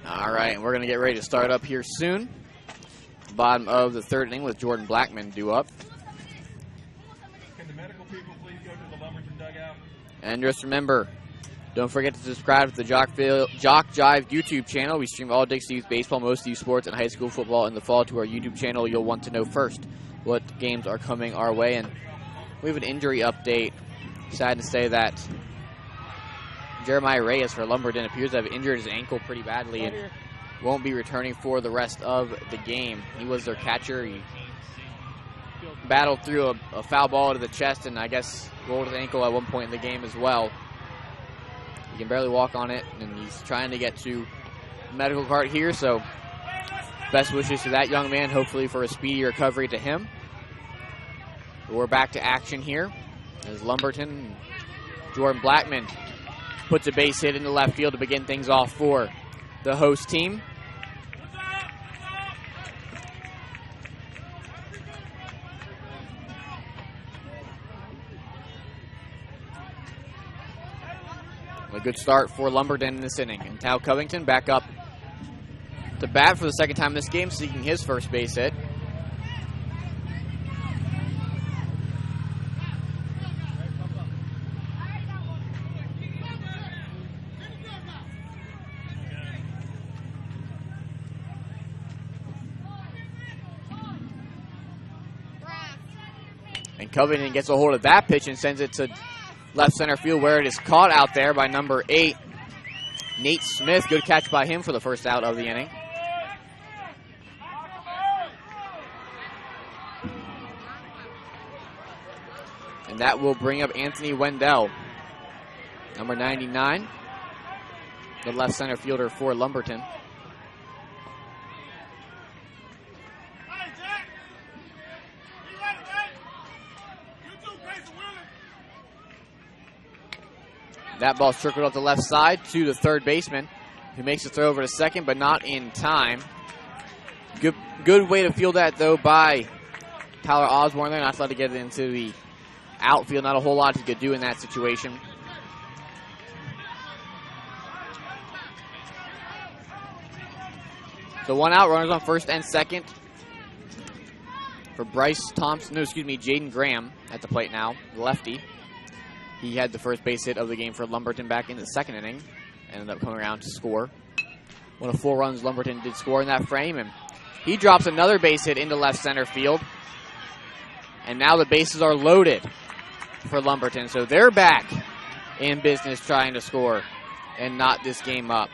All right, and we're going to get ready to start up here soon. Bottom of the third inning with Jordan Blackman due up. Can the medical people please go to the Lumberton dugout? And just remember, don't forget to subscribe to the JockJive YouTube channel. We stream all Dixie Youth baseball, most youth sports, and high school football in the fall to our YouTube channel. You'll want to know first what games are coming our way. And we have an injury update. Sad to say that Jeremiah Reyes for Lumberton appears to have injured his ankle pretty badly and won't be returning for the rest of the game. He was their catcher. He battled through a foul ball to the chest and I guess rolled his ankle at one point in the game as well. He can barely walk on it, and he's trying to get to the medical cart here, so best wishes to that young man, hopefully for a speedy recovery to him. But we're back to action here as Lumberton, Jordan Blackman puts a base hit into left field to begin things off for the host team. A good start for Lumberton in this inning. And Tao Covington back up to bat for the second time this game, seeking his first base hit. And Covington gets a hold of that pitch and sends it to left center field where it is caught out there by number 8, Nate Smith. Good catch by him for the first out of the inning. And that will bring up Anthony Wendell, number 99, the left center fielder for Lumberton. That ball circled off the left side to the third baseman, who makes the throw over to second, but not in time. Good way to field that, though, by Tyler Osborne there. Not allowed to get it into the outfield. Not a whole lot he could do in that situation. So 1 out, runners on first and second for Jaden Graham at the plate now, the lefty. He had the first base hit of the game for Lumberton back in the second inning. Ended up coming around to score. One of 4 runs Lumberton did score in that frame. And he drops another base hit into left center field. And now the bases are loaded for Lumberton. So they're back in business trying to score and knot this game up.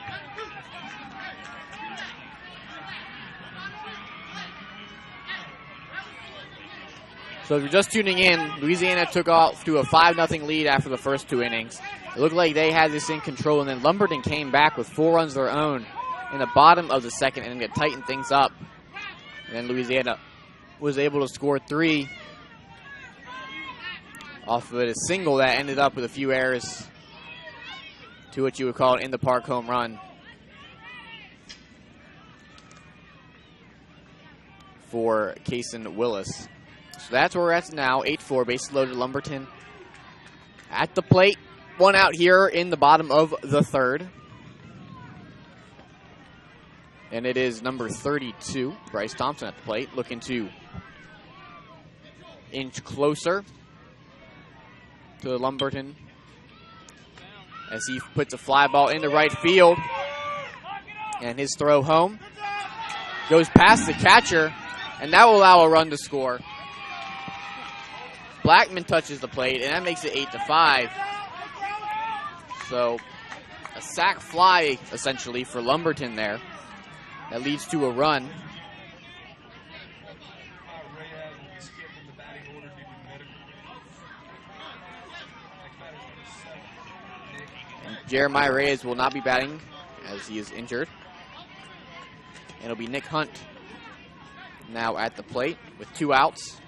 So if you're just tuning in, Louisiana took off to a 5-0 lead after the first 2 innings. It looked like they had this in control, and then Lumberton came back with 4 runs of their own in the bottom of the second inning to tighten things up. And then Louisiana was able to score 3 off of a single that ended up with a few errors to what you would call an in-the-park home run for Kason Willis. So that's where we're at now, 8-4, bases loaded, Lumberton at the plate. 1 out here in the bottom of the third. And it is number 32, Bryce Thompson at the plate, looking to inch closer to Lumberton as he puts a fly ball into right field. And his throw home goes past the catcher, and that will allow a run to score. Blackman touches the plate, and that makes it 8-5. So a sac fly, essentially, for Lumberton there. That leads to a run. And Jeremiah Reyes will not be batting as he is injured. And it'll be Nick Hunt now at the plate with 2 outs.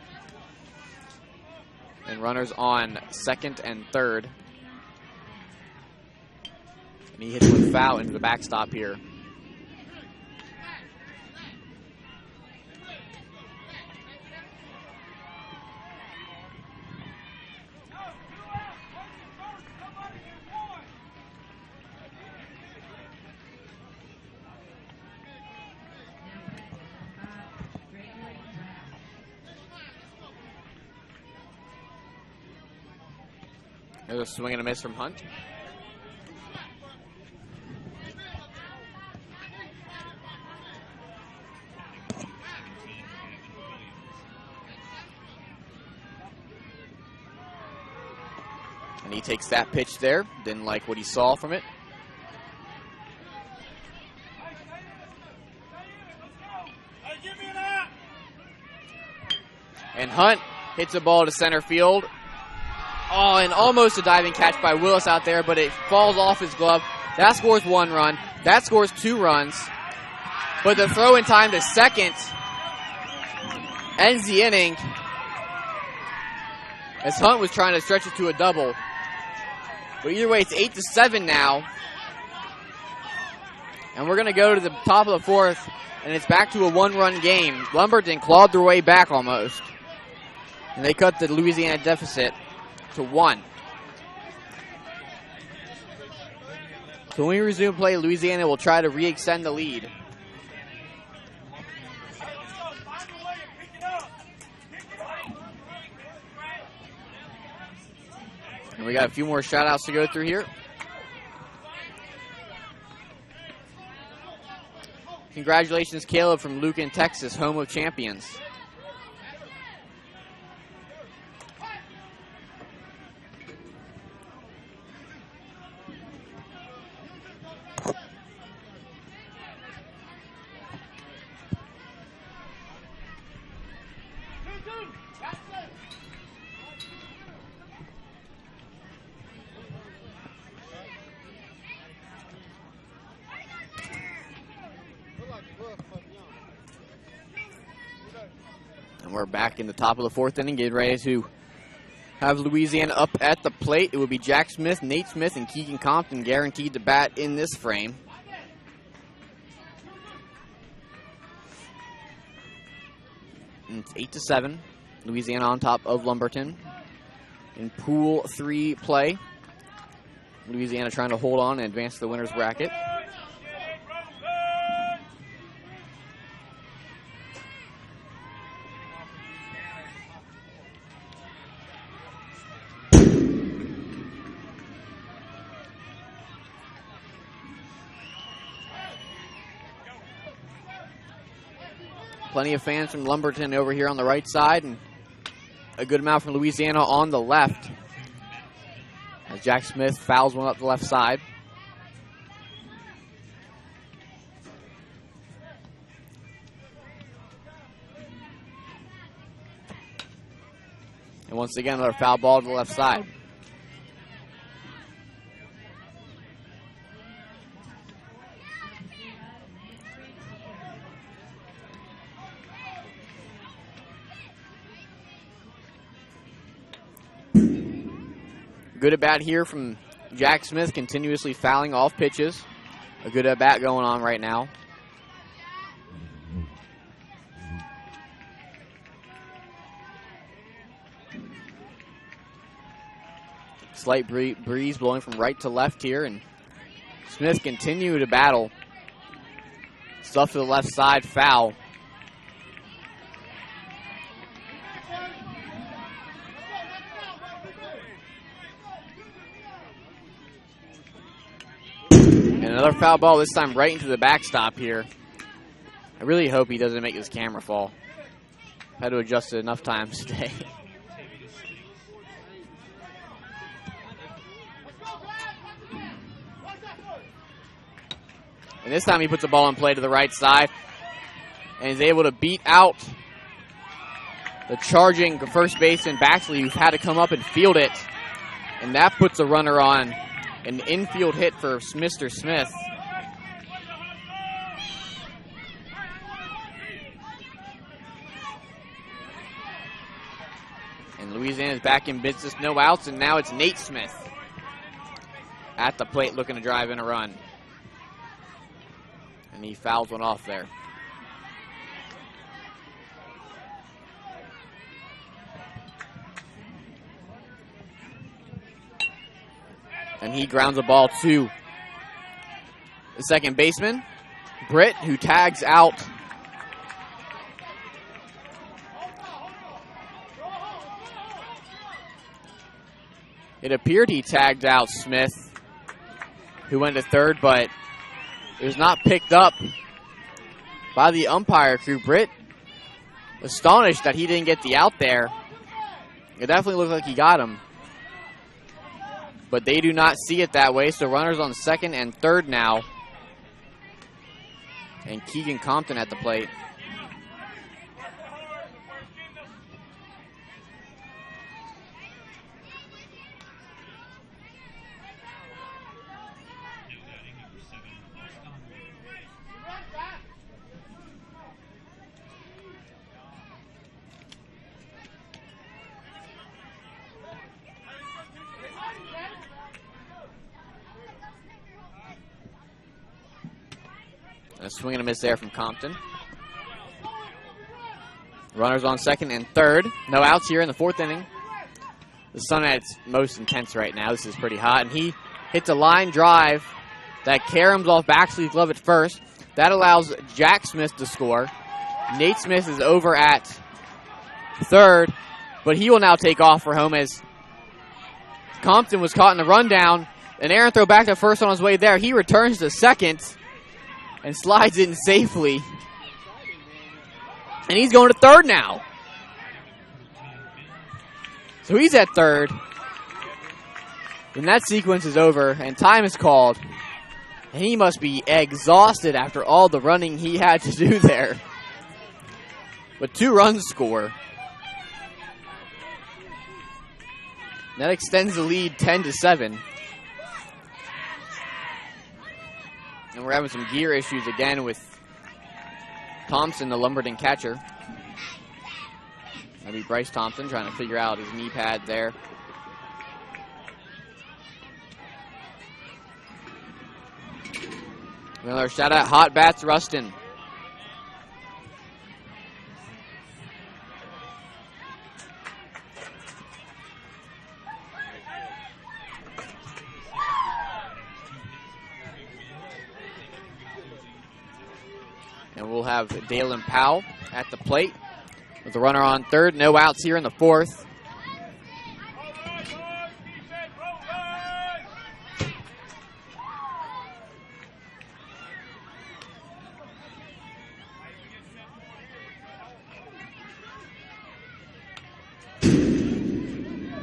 And runners on second and third. And he hits one foul into the backstop here. There's a swing and a miss from Hunt. And he takes that pitch there. Didn't like what he saw from it. And Hunt hits a ball to center field. Oh, and almost a diving catch by Willis out there, but it falls off his glove. That scores 1 run. That scores 2 runs. But the throw in time to second ends the inning as Hunt was trying to stretch it to a double. But either way, it's 8-7 now. And we're going to go to the top of the fourth, and it's back to a 1-run game. Lumberton clawed their way back almost. And they cut the Louisiana deficit to 1. So when we resume play, Louisiana will try to re-extend the lead. And we got a few more shout-outs to go through here. Congratulations, Caleb from Lucan, Texas, home of champions. And we're back in the top of the fourth inning, getting ready to have Louisiana up at the plate. It will be Jack Smith, Nate Smith, and Keegan Compton guaranteed to bat in this frame. And it's 8-7. Louisiana on top of Lumberton. In Pool 3 play, Louisiana trying to hold on and advance to the winner's bracket. Plenty of fans from Lumberton over here on the right side, and a good amount from Louisiana on the left. As Jack Smith fouls one up the left side. And once again, another foul ball to the left side. Good at bat here from Jack Smith, continuously fouling off pitches. A good at bat going on right now. Slight breeze blowing from right to left here, and Smith continue to battle. Stuff to the left side, foul. And another foul ball, this time right into the backstop here. I really hope he doesn't make his camera fall. I've had to adjust it enough times today. And this time he puts the ball in play to the right side and is able to beat out the charging first baseman Baxley, who's had to come up and field it. And that puts a runner on an infield hit for Mr. Smith. And Louisiana's back in business, no outs, and now it's Nate Smith at the plate looking to drive in a run. And he fouls one off there. And he grounds a ball to the second baseman, Britt, who tags out it appeared he tagged out Smith, who went to third, but it was not picked up by the umpire crew. Britt astonished that he didn't get the out there. It definitely looked like he got him, but they do not see it that way, so runners on second and third now. And Keegan Compton at the plate. A swing and a miss there from Compton. Runners on second and third. No outs here in the fourth inning. The sun at its most intense right now. This is pretty hot. And he hits a line drive that caroms off Baxley's glove at first. That allows Jack Smith to score. Nate Smith is over at third, but he will now take off for home as Compton was caught in the rundown. An errant throw back to first on his way there. He returns to second and slides in safely. And he's going to third now. So he's at third. And that sequence is over, and time is called. And he must be exhausted after all the running he had to do there. But 2 runs score. That extends the lead 10-7. And we're having some gear issues again with Thompson, the Lumberton catcher. That'll be Bryce Thompson trying to figure out his knee pad there. Another shout out, Hot Bats Rustin. And we'll have Dalen Powell at the plate with the runner on third. No outs here in the fourth.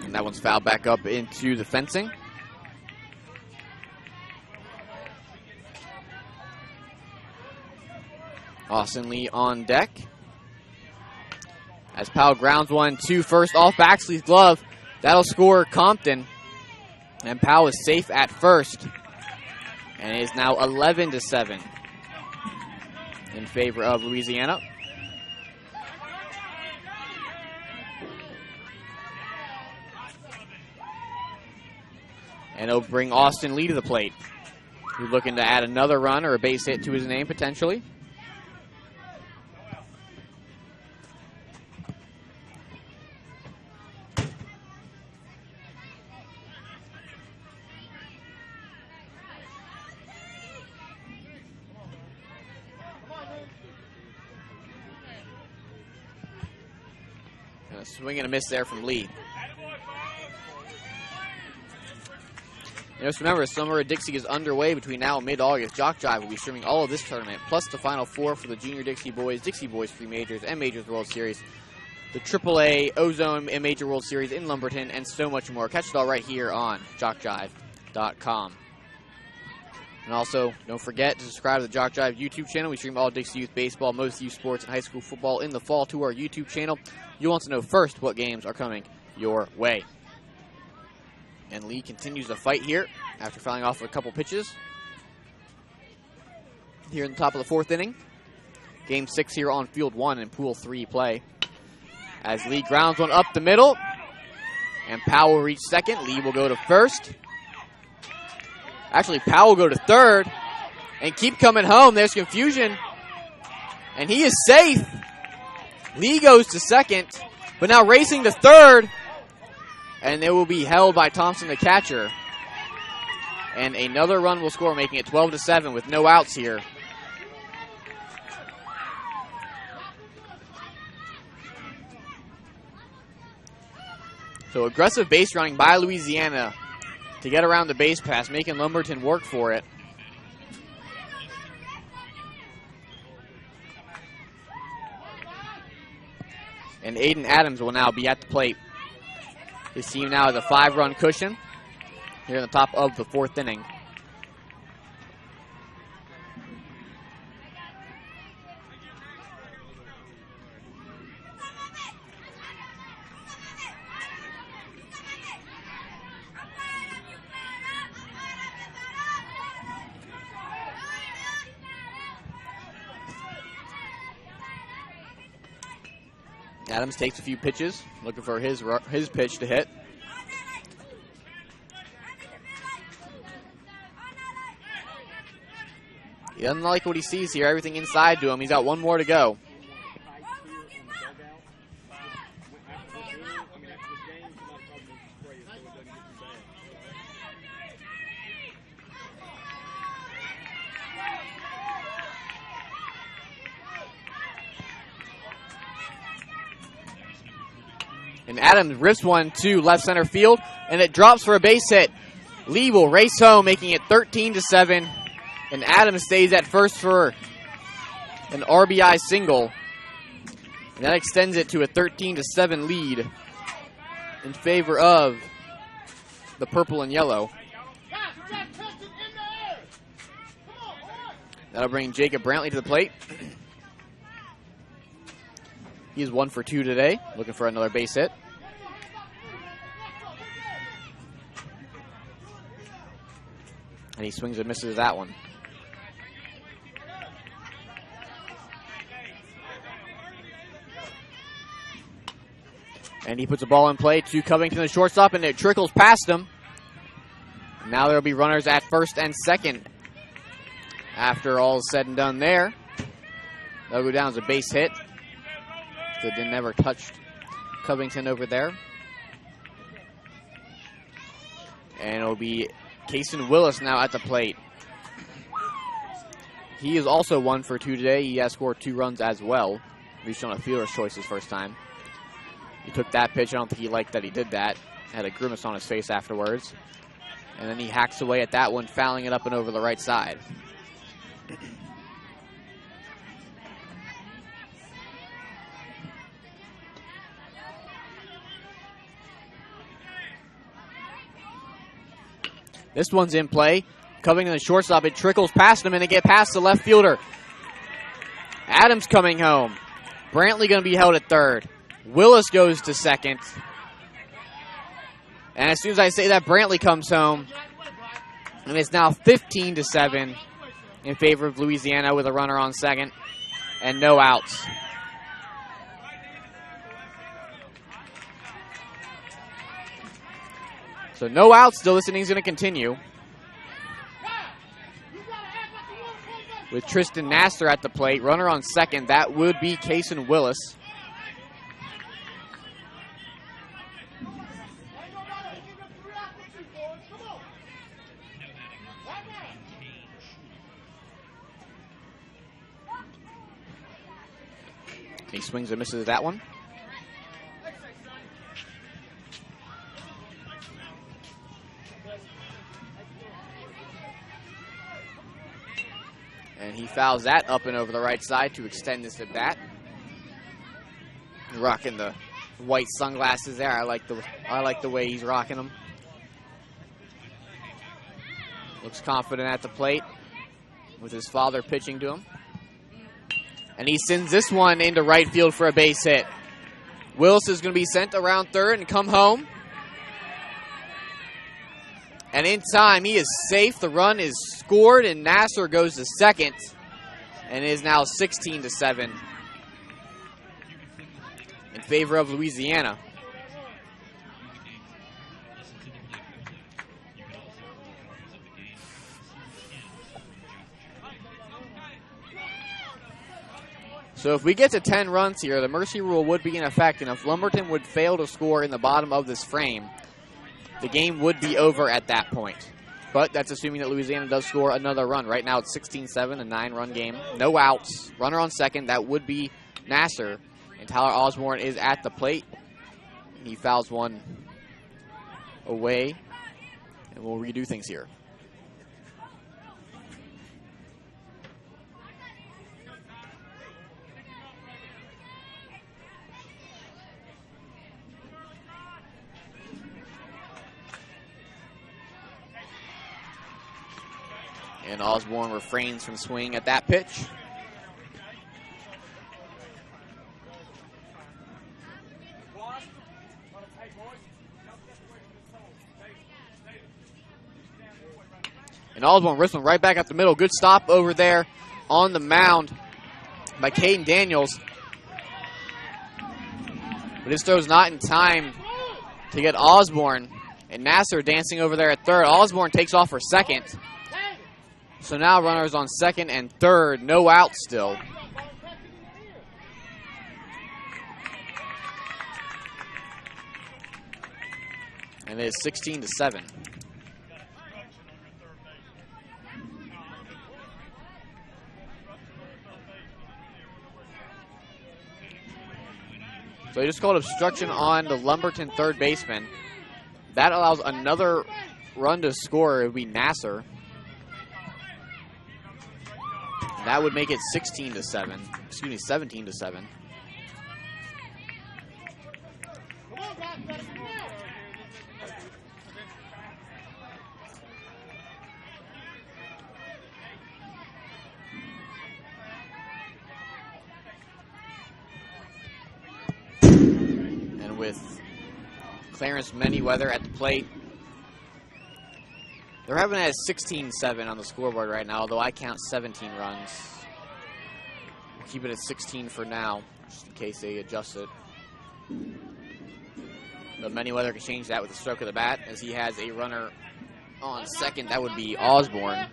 And that one's fouled back up into the fencing. Austin Lee on deck. As Powell grounds 1-2 first off Baxley's glove. That'll score Compton. And Powell is safe at first. And it is now 11-7 in favor of Louisiana. And it'll bring Austin Lee to the plate. He's looking to add another run or a base hit to his name potentially. And a swing and a miss there from Lee. Just remember, Summer of Dixie is underway between now and mid-August. JockJive will be streaming all of this tournament, plus the Final Four for the Junior Dixie Boys Free Majors, and Majors World Series, the AAA Ozone and Major World Series in Lumberton, and so much more. Catch it all right here on JockJive.com. And also, don't forget to subscribe to the JockJive YouTube channel. We stream all Dixie Youth Baseball, most youth sports, and high school football in the fall to our YouTube channel. You'll want to know first what games are coming your way. And Lee continues the fight here after fouling off a couple pitches. Here in the top of the fourth inning. Game 6 here on field 1 in pool 3 play. As Lee grounds one up the middle. And Powell will reach second. Lee will go to first. Actually, Powell will go to third. And keep coming home. There's confusion. And he is safe. Lee goes to second. But now racing to third. And it will be held by Thompson, the catcher. And another run will score, making it 12-7 with no outs here. So aggressive base running by Louisiana to get around the base pass, making Lumberton work for it. And Aiden Adams will now be at the plate. His team now has a 5-run cushion here in the top of the fourth inning. Adams takes a few pitches, looking for his pitch to hit. He doesn't like what he sees here. Everything inside to him. He's got one more to go. And Adams rips one to left center field, and it drops for a base hit. Lee will race home, making it 13-7. And Adams stays at first for an RBI single. And that extends it to a 13-7 lead in favor of the purple and yellow. That'll bring Jacob Brantley to the plate. He's 1 for 2 today, looking for another base hit. And he swings and misses that one. And he puts a ball in play to Covington, the shortstop, and it trickles past him. Now there will be runners at first and second. After all is said and done there, they'll go down as a base hit. So they never touched Covington over there. And it'll be Kason Willis now at the plate. He is also 1 for 2 today. He has scored 2 runs as well. Reached on a fielder's choice his first time. He took that pitch. I don't think he liked that he did that. Had a grimace on his face afterwards. And then he hacks away at that one, fouling it up and over the right side. This one's in play. Covington, the shortstop, it trickles past him, and it gets past the left fielder. Adams coming home. Brantley going to be held at third. Willis goes to second. And as soon as I say that, Brantley comes home. And it's now 15-7 in favor of Louisiana with a runner on second and no outs. So no outs still. This inning's going to continue with Tristan Nasser at the plate. Runner on second. That would be Kason Willis. He swings and misses that one. And he fouls that up and over the right side to extend this at bat. Rocking the white sunglasses there. I like the way he's rocking them. Looks confident at the plate with his father pitching to him. And he sends this one into right field for a base hit. Willis is going to be sent around third and come home. And in time, he is safe. The run is scored, and Nasser goes to second. And it is now 16-7 in favor of Louisiana. So if we get to 10 runs here, the mercy rule would be in effect, and if Lumberton would fail to score in the bottom of this frame, the game would be over at that point. But that's assuming that Louisiana does score another run. Right now it's 16-7, a 9-run game. No outs. Runner on second. That would be Nasser. And Tyler Osborne is at the plate. He fouls one away. And we'll redo things here. And Osborne refrains from swinging at that pitch. And Osborne risks one right back up the middle. Good stop over there on the mound by Caden Daniels. But his throw's not in time to get Osborne. And Nasser dancing over there at third. Osborne takes off for second. So now runners on second and third. No out still. And it is 16-7. So he just called obstruction on the Lumberton third baseman. That allows another run to score. It would be Nasser. That would make it 16-7. Excuse me, 17-7. And with Clarence Manyweather at the plate, they're having it at 16-7 on the scoreboard right now, although I count 17 runs. We'll keep it at 16 for now, just in case they adjust it. But Manyweather can change that with a stroke of the bat, as he has a runner on second. That would be Osborne.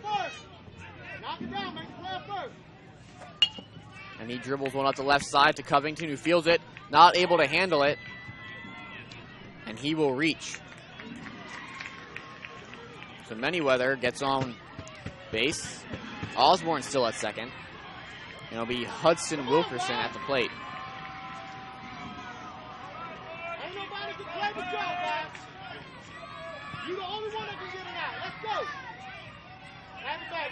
And he dribbles one up the left side to Covington, who fields it, not able to handle it. And he will reach. So Manyweather gets on base. Osborne still at second. And it'll be Hudson Wilkerson at the plate. Ain't nobody can play with y'all, guys. You the only one that can get it out. Let's go. Have it back,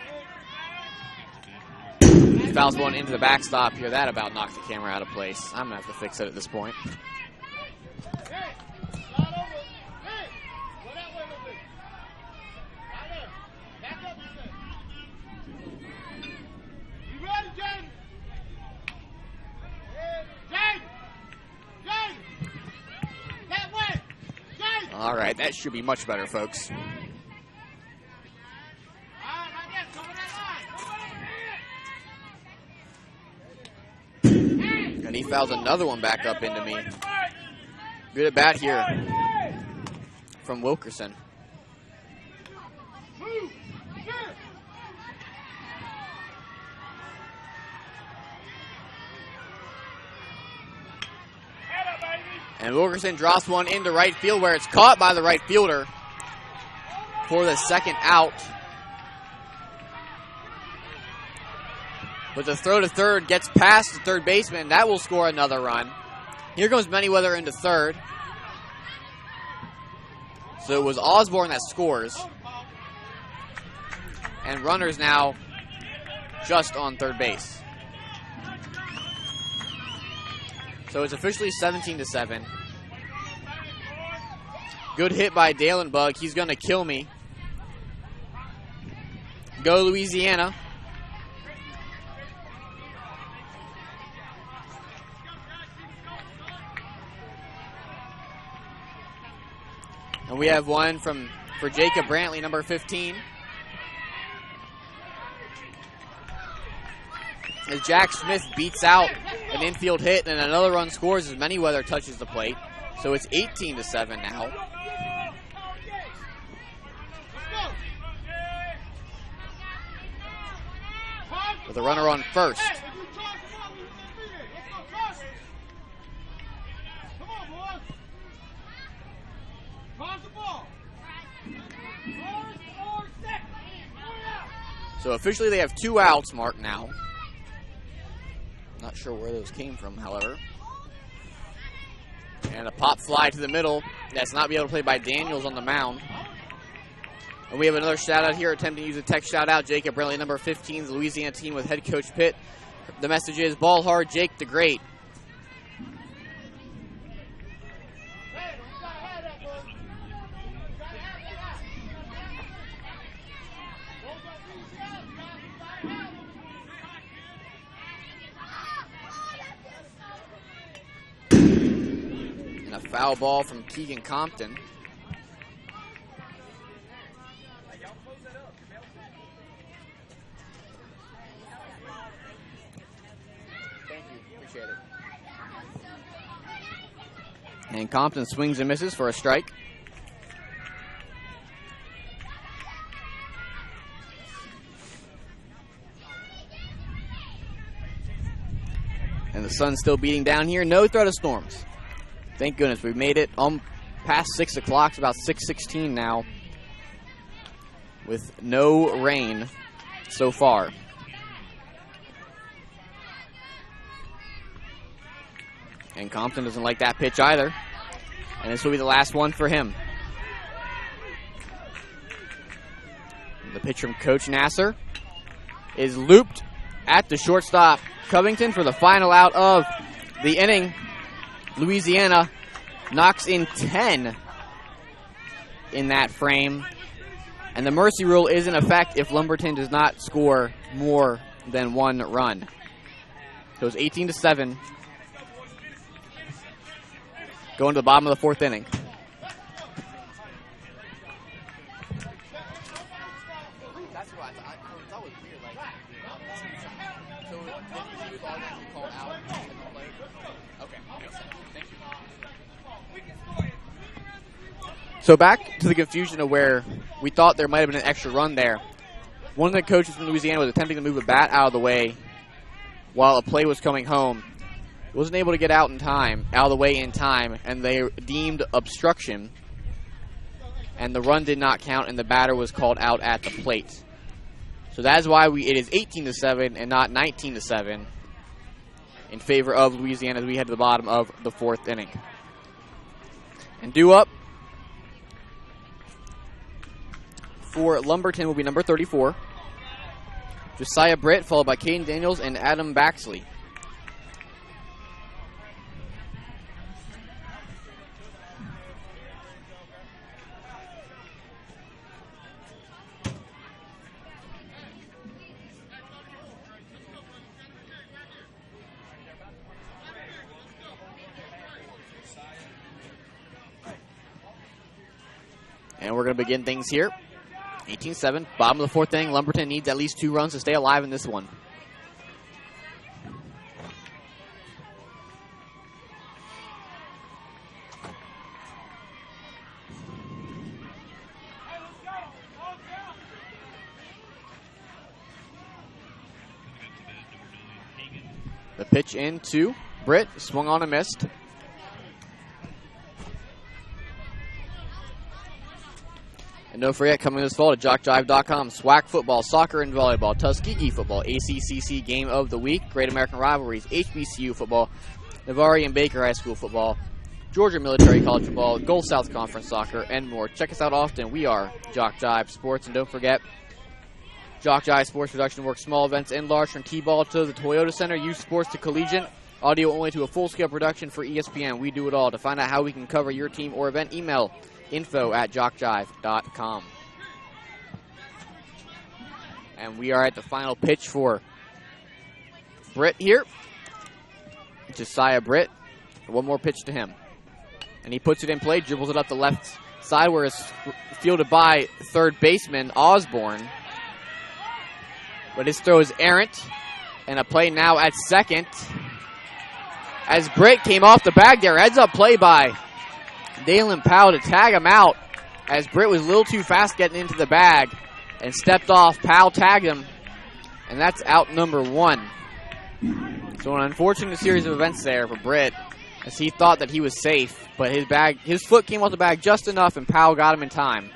Rick. He fouls one into the backstop here. That about knocked the camera out of place. I'm going to have to fix it at this point. Hey, slide over. Hey, go that way a little bit. Slide All right, that should be much better, folks. And he fouls another one back up into me. Good at bat here from Wilkerson. And Wilkerson drops one into right field where it's caught by the right fielder for the second out. But the throw to third gets past the third baseman. That will score another run. Here goes Manyweather into third. So it was Osborne that scores. And runners now just on third base. So it's officially 17-7. Good hit by Dalen Bug. He's going to kill me. Go Louisiana. And we have one for Jacob Brantley, number 15. As Jack Smith beats out an infield hit and another run scores as Manyweather touches the plate. So it's 18-7 now. With a runner on first. So officially they have 2 outs marked now. Not sure where those came from, however. And a pop fly to the middle. That's not be able to play by Daniels on the mound. And we have another shout-out here, attempting to use a text shout-out. Jacob Brantley, number 15, the Louisiana team with head coach Pitt. The message is, ball hard, Jake the Great. And a foul ball from Keegan Compton. And Compton swings and misses for a strike. And the sun's still beating down here. No threat of storms. Thank goodness we've made it past 6 o'clock. It's about 6:16 now. With no rain so far. And Compton doesn't like that pitch either. And this will be the last one for him. The pitch from Coach Nasser is looped at the shortstop. Covington for the final out of the inning. Louisiana knocks in 10 in that frame. And the mercy rule is in effect if Lumberton does not score more than 1 run. So it's 18-7. Going to the bottom of the 4th inning. That's what it's always weird. Like, so did you use all that you called out in the play? Okay, makes sense. Thank you. So back to the confusion of where we thought there might have been an extra run there. One of the coaches from Louisiana was attempting to move a bat out of the way while a play was coming home. Wasn't able to get out of the way in time, and they deemed obstruction, and the run did not count, and the batter was called out at the plate. So that is why it is 18-7 and not 19-7 in favor of Louisiana as we head to the bottom of the 4th inning. And due up for Lumberton will be number 34, Josiah Britt, followed by Caden Daniels and Adam Baxley. And we're going to begin things here. 18-7, bottom of the fourth inning. Lumberton needs at least 2 runs to stay alive in this one. The pitch into Britt, swung on and missed. And don't forget, coming this fall to JockJive.com, SWAC football, soccer and volleyball, Tuskegee football, ACCC game of the week, Great American Rivalries, HBCU football, Navarre and Baker High School football, Georgia Military College football, Gulf South Conference soccer, and more. Check us out often. We are JockJive Sports. And don't forget, JockJive Sports Production works small events and large, from T-ball to the Toyota Center, youth sports to collegiate, audio only to a full-scale production for ESPN. We do it all. To find out how we can cover your team or event, email info@jockjive.com. And we are at the final pitch for Britt here. Josiah Britt. One more pitch to him. And he puts it in play, dribbles it up the left side where it's fielded by third baseman Osborne. But his throw is errant. And a play now at second. As Britt came off the bag there. Heads up play by Dalen Powell to tag him out, as Britt was a little too fast getting into the bag and stepped off. Powell tagged him, and that's out number 1. So an unfortunate series of events there for Britt, as he thought that he was safe, but his foot came off the bag just enough, and Powell got him in time.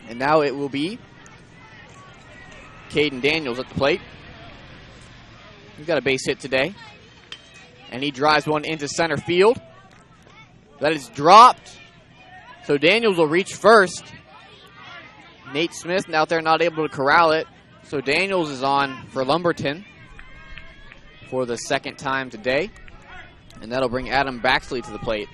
And now it will be Caden Daniels at the plate. He's got a base hit today. And he drives one into center field. That is dropped. So Daniels will reach first. Nate Smith out there not able to corral it. So Daniels is on for Lumberton for the second time today. And that'll bring Adam Baxley to the plate.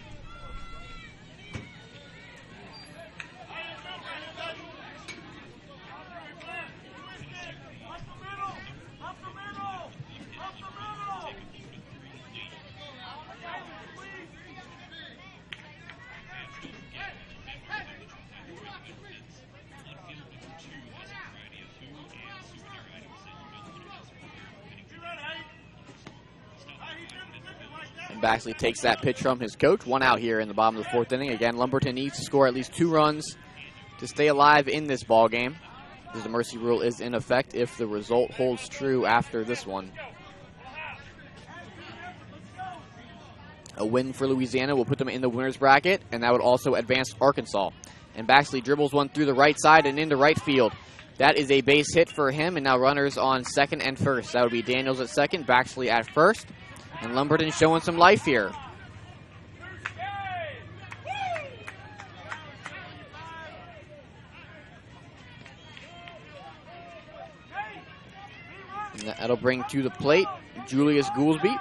Baxley takes that pitch from his coach. 1 out here in the bottom of the fourth inning. Again, Lumberton needs to score at least 2 runs to stay alive in this ball game, because the mercy rule is in effect if the result holds true after this one. A win for Louisiana will put them in the winner's bracket, and that would also advance Arkansas. And Baxley dribbles one through the right side and into right field. That is a base hit for him, and now runners on second and first. That would be Daniels at second, Baxley at first. And Lumberton showing some life here. And that'll bring to the plate Julius Goolsby.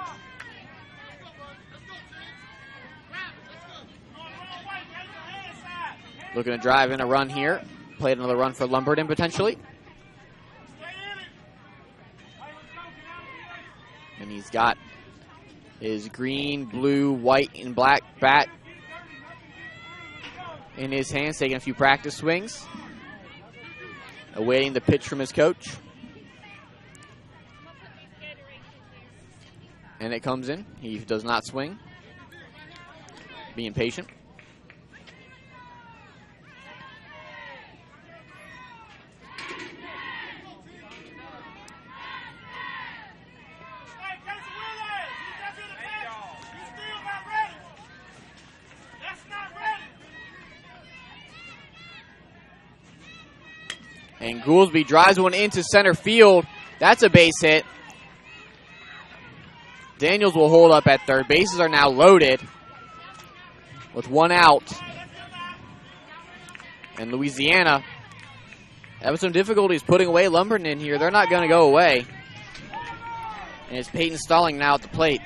Looking to drive in a run here. Played another run for Lumberton potentially. And he's got his green, blue, white, and black bat in his hands, taking a few practice swings. Awaiting the pitch from his coach. And it comes in. He does not swing. Being patient. And Goolsby drives one into center field. That's a base hit. Daniels will hold up at third. Bases are now loaded with 1 out. And Louisiana having some difficulties putting away Lumberton in here. They're not going to go away. And it's Peyton Stalling now at the plate.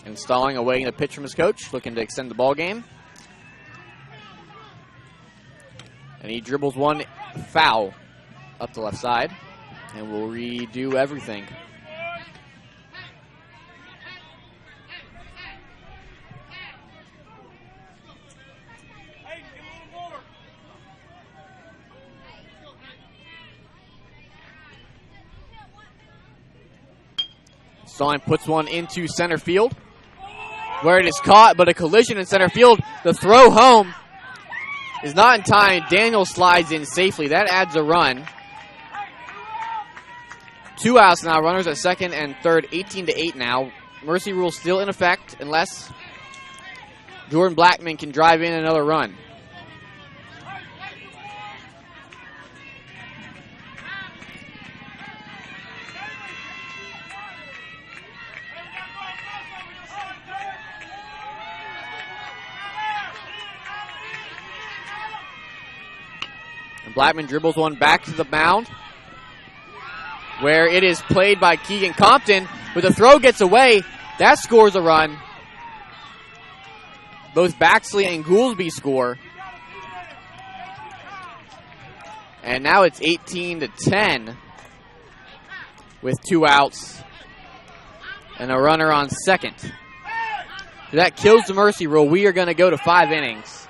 Installing, awaiting the pitch from his coach, looking to extend the ball game. And he dribbles one foul up the left side, and we'll redo everything. Stein puts one into center field, where it is caught, but a collision in center field. The throw home is not in time. Daniel slides in safely. That adds a run. 2 outs now. Runners at second and third. 18-8 now. Mercy rule still in effect unless Jordan Blackman can drive in another run. Blackman dribbles one back to the mound, where it is played by Keegan Compton, but the throw gets away. That scores a run. Both Baxley and Goolsby score. And now it's 18-10 with 2 outs and a runner on second. That kills the Mercy rule. We are going to go to 5 innings.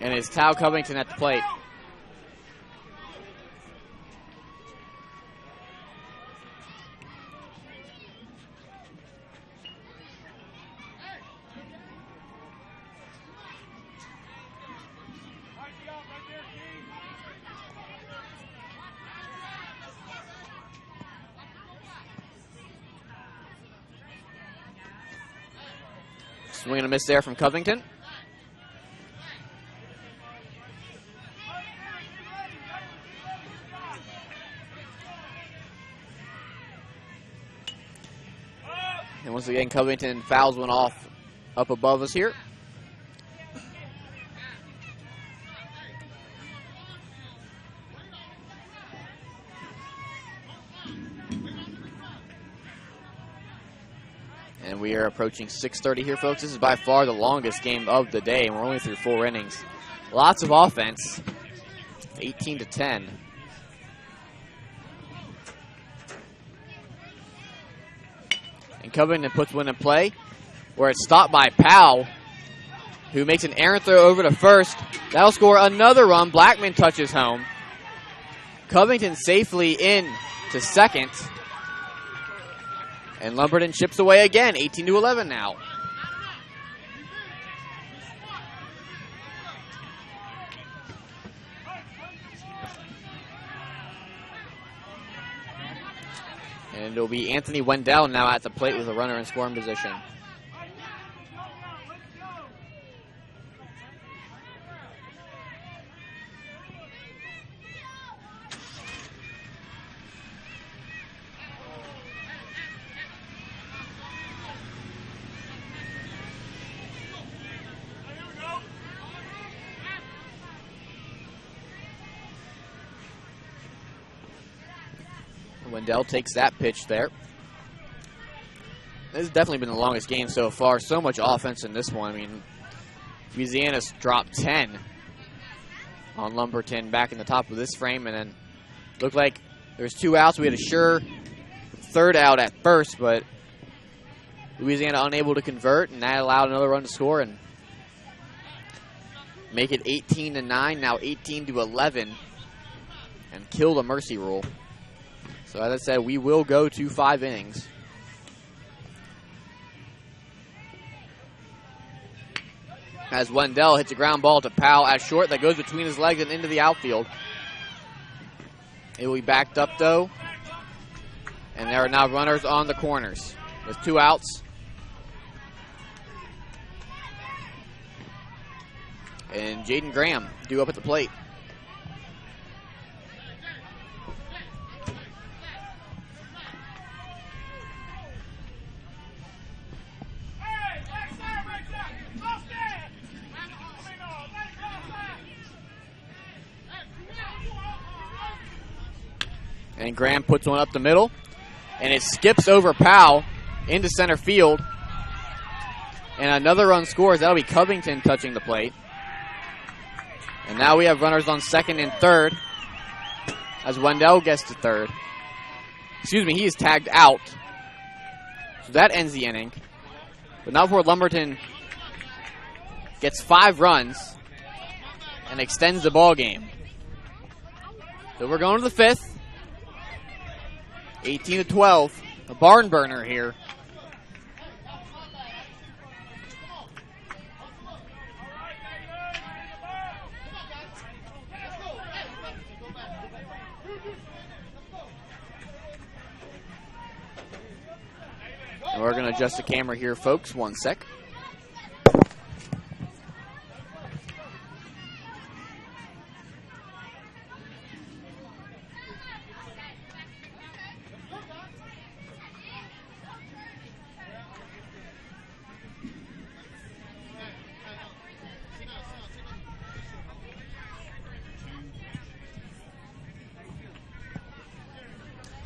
And it's Tao Covington at the plate. Swing and a miss there from Covington. And once again, Covington fouls one off up above us here. And we are approaching 6:30 here, folks. This is by far the longest game of the day, and we're only through 4 innings. Lots of offense. 18-10. And Covington puts one in play, where it's stopped by Powell, who makes an errant throw over to first. That'll score another run. Blackman touches home. Covington safely in to second. And Lumberton chips away again, 18-11 now. And it'll be Anthony Wendell now at the plate with a runner in scoring position. Wendell takes that pitch there. This has definitely been the longest game so far. So much offense in this one. I mean, Louisiana's dropped 10 on Lumberton back in the top of this frame, and then looked like there's 2 outs. We had a sure third out at first, but Louisiana unable to convert, and that allowed another run to score and make it 18-9, now 18-11, and kill the Mercy rule. So as I said, we will go to 5 innings. As Wendell hits a ground ball to Powell at short, that goes between his legs and into the outfield. It will be backed up though. And there are now runners on the corners with 2 outs. And Jaden Graham due up at the plate. And Graham puts one up the middle. and it skips over Powell into center field. And another run scores. That'll be Covington touching the plate. And now we have runners on second and third as Wendell gets to third. Excuse me, he is tagged out. So that ends the inning. But now for Lumberton gets 5 runs and extends the ball game. So we're going to the 5th. 18-12. A barn burner here. And we're going to adjust the camera here, folks. 1 sec.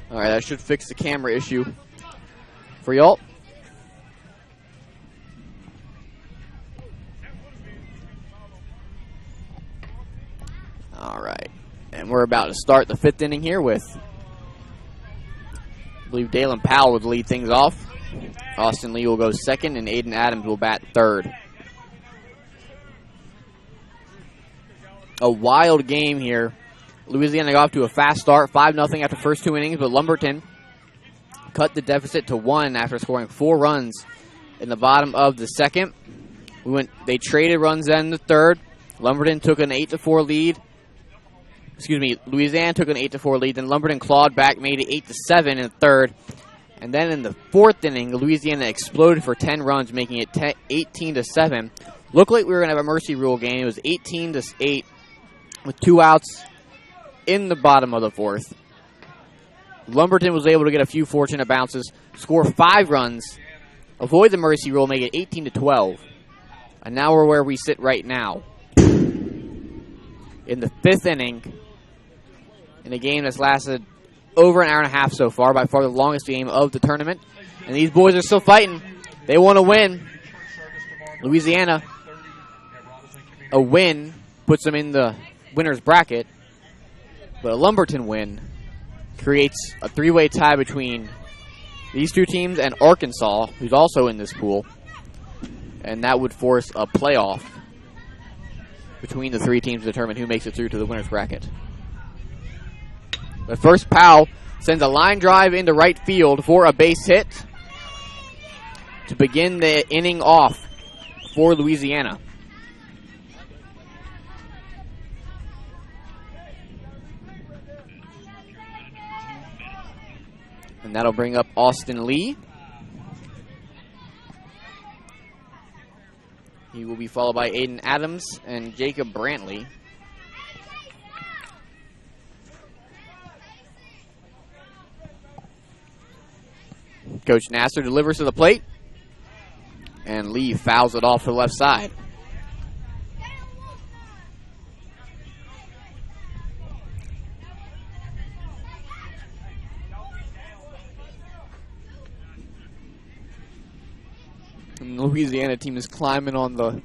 All right, that should fix the camera issue for y'all. All right, and we're about to start the 5th inning here with, I believe, Dalen Powell would lead things off. Austin Lee will go second, and Aiden Adams will bat third. A wild game here. Louisiana got off to a fast start, 5-0 after the first 2 innings, but Lumberton cut the deficit to 1 after scoring 4 runs in the bottom of the 2nd. They traded runs then in the 3rd. Lumberton took an 8-4 lead. Louisiana took an 8-4 lead. Then Lumberton clawed back, made it 8-7 in the 3rd. And then in the 4th inning, Louisiana exploded for 10 runs, making it 18-7. Looked like we were going to have a mercy rule game. It was 18-8 with 2 outs in the bottom of the 4th. Lumberton was able to get a few fortunate bounces, score 5 runs, avoid the mercy rule, make it 18-12. And now we're where we sit right now. In the 5th inning, in a game that's lasted over an hour and a half so far, by far the longest game of the tournament. And these boys are still fighting. They want to win. Louisiana, a win puts them in the winner's bracket. But a Lumberton win creates a 3-way tie between these 2 teams and Arkansas, who's also in this pool. And that would force a playoff between the 3 teams to determine who makes it through to the winner's bracket. But first, Powell sends a line drive into right field for a base hit to begin the inning off for Louisiana. And that'll bring up Austin Lee. He will be followed by Aiden Adams and Jacob Brantley. Coach Nasser delivers to the plate. And Lee fouls it off to the left side. And the Louisiana team is climbing on the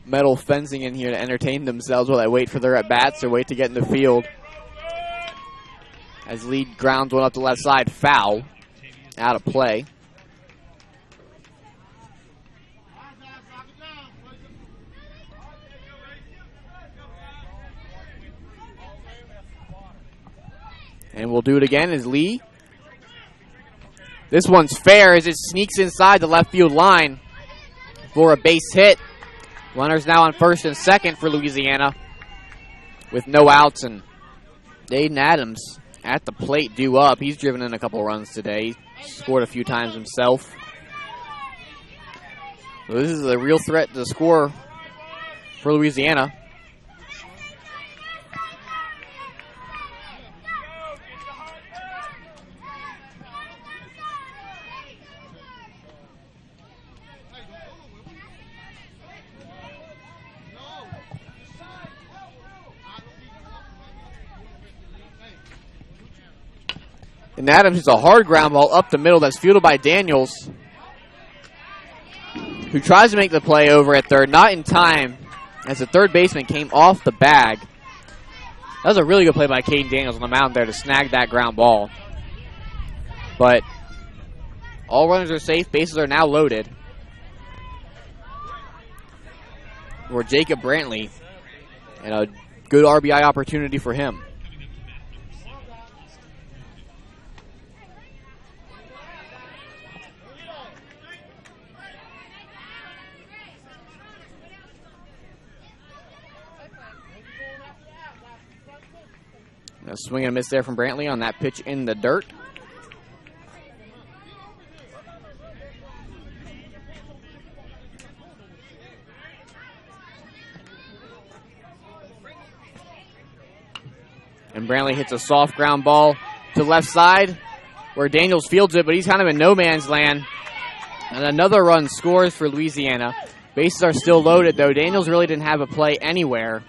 metal fencing in here to entertain themselves while they wait for their at-bats or wait to get in the field. As Lee grounds one up the left side, foul, out of play. And we'll do it again as Lee. This one's fair as it sneaks inside the left field line for a base hit. Runners now on first and second for Louisiana with no outs, and Aiden Adams at the plate due up. He's driven in a couple runs today. He scored a few times himself. So this is a real threat to score for Louisiana. And Adams hits a hard ground ball up the middle that's fielded by Daniels, who tries to make the play over at third. Not in time, as the third baseman came off the bag. That was a really good play by Caden Daniels on the mound there to snag that ground ball. But all runners are safe. Bases are now loaded. For Jacob Brantley, and a good RBI opportunity for him. A swing and a miss there from Brantley on that pitch in the dirt. And Brantley hits a soft ground ball to left side where Daniels fields it, but he's kind of in no man's land. And another run scores for Louisiana. Bases are still loaded, though. Daniels really didn't have a play anywhere.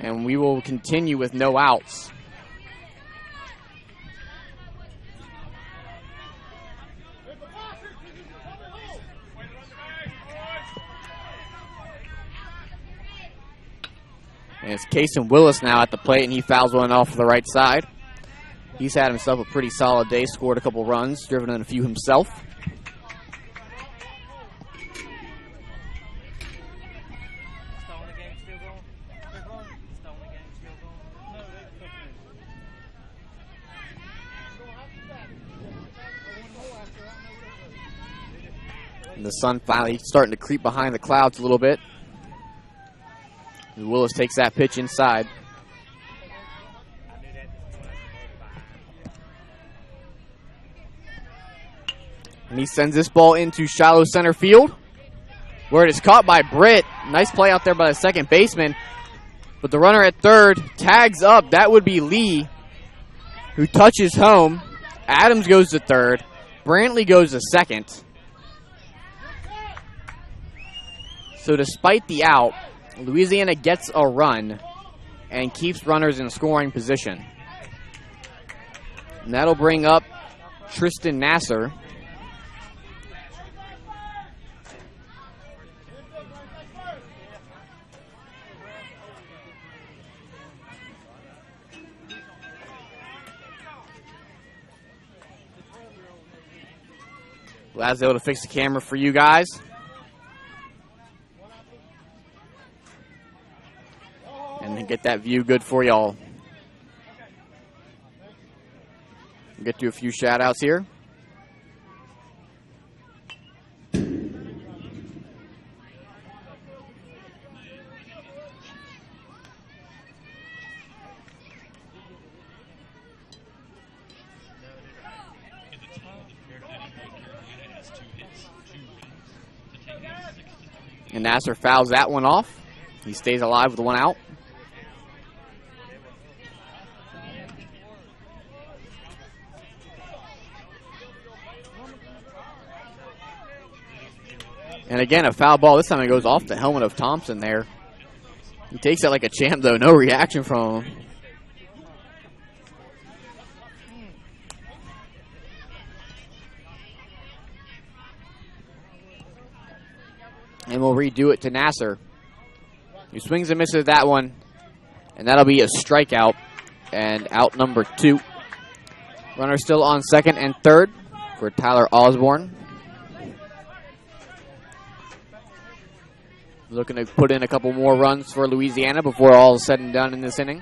And we will continue with no outs. And it's Kason Willis now at the plate, and he fouls one off to the right side. He's had himself a pretty solid day, scored a couple runs, driven in a few himself. And the sun finally starting to creep behind the clouds a little bit. And Willis takes that pitch inside. And he sends this ball into shallow center field, where it is caught by Britt. Nice play out there by the second baseman. But the runner at third tags up. That would be Lee, who touches home. Adams goes to third. Brantley goes to second. So despite the out, Louisiana gets a run and keeps runners in scoring position. And that'll bring up Tristan Nasser. Lad's able to fix the camera for you guys. And get that view good for y'all. Get to a few shout outs here. And Nasser fouls that one off. He stays alive with one out. And again, a foul ball. This time it goes off the helmet of Thompson there. He takes it like a champ, though. No reaction from him. And we'll redo it to Nasser. He swings and misses that one. And that'll be a strikeout. And out number 2. Runner still on second and third for Tyler Osborne. Looking to put in a couple more runs for Louisiana before all is said and done in this inning.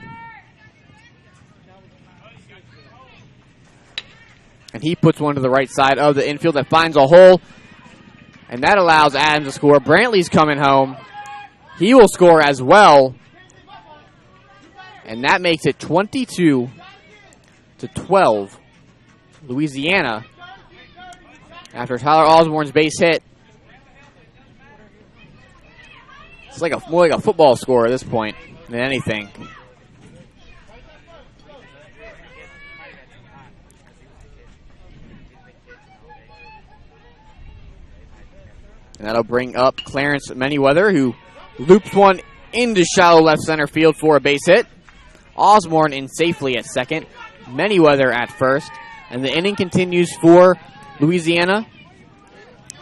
And he puts one to the right side of the infield that finds a hole. And that allows Adams to score. Brantley's coming home. He will score as well. And that makes it 22-12. Louisiana, after Tyler Osborne's base hit. It's like more like a football score at this point than anything. And that'll bring up Clarence Manyweather, who loops one into shallow left center field for a base hit. Osborne in safely at second. Manyweather at first. And the inning continues for Louisiana.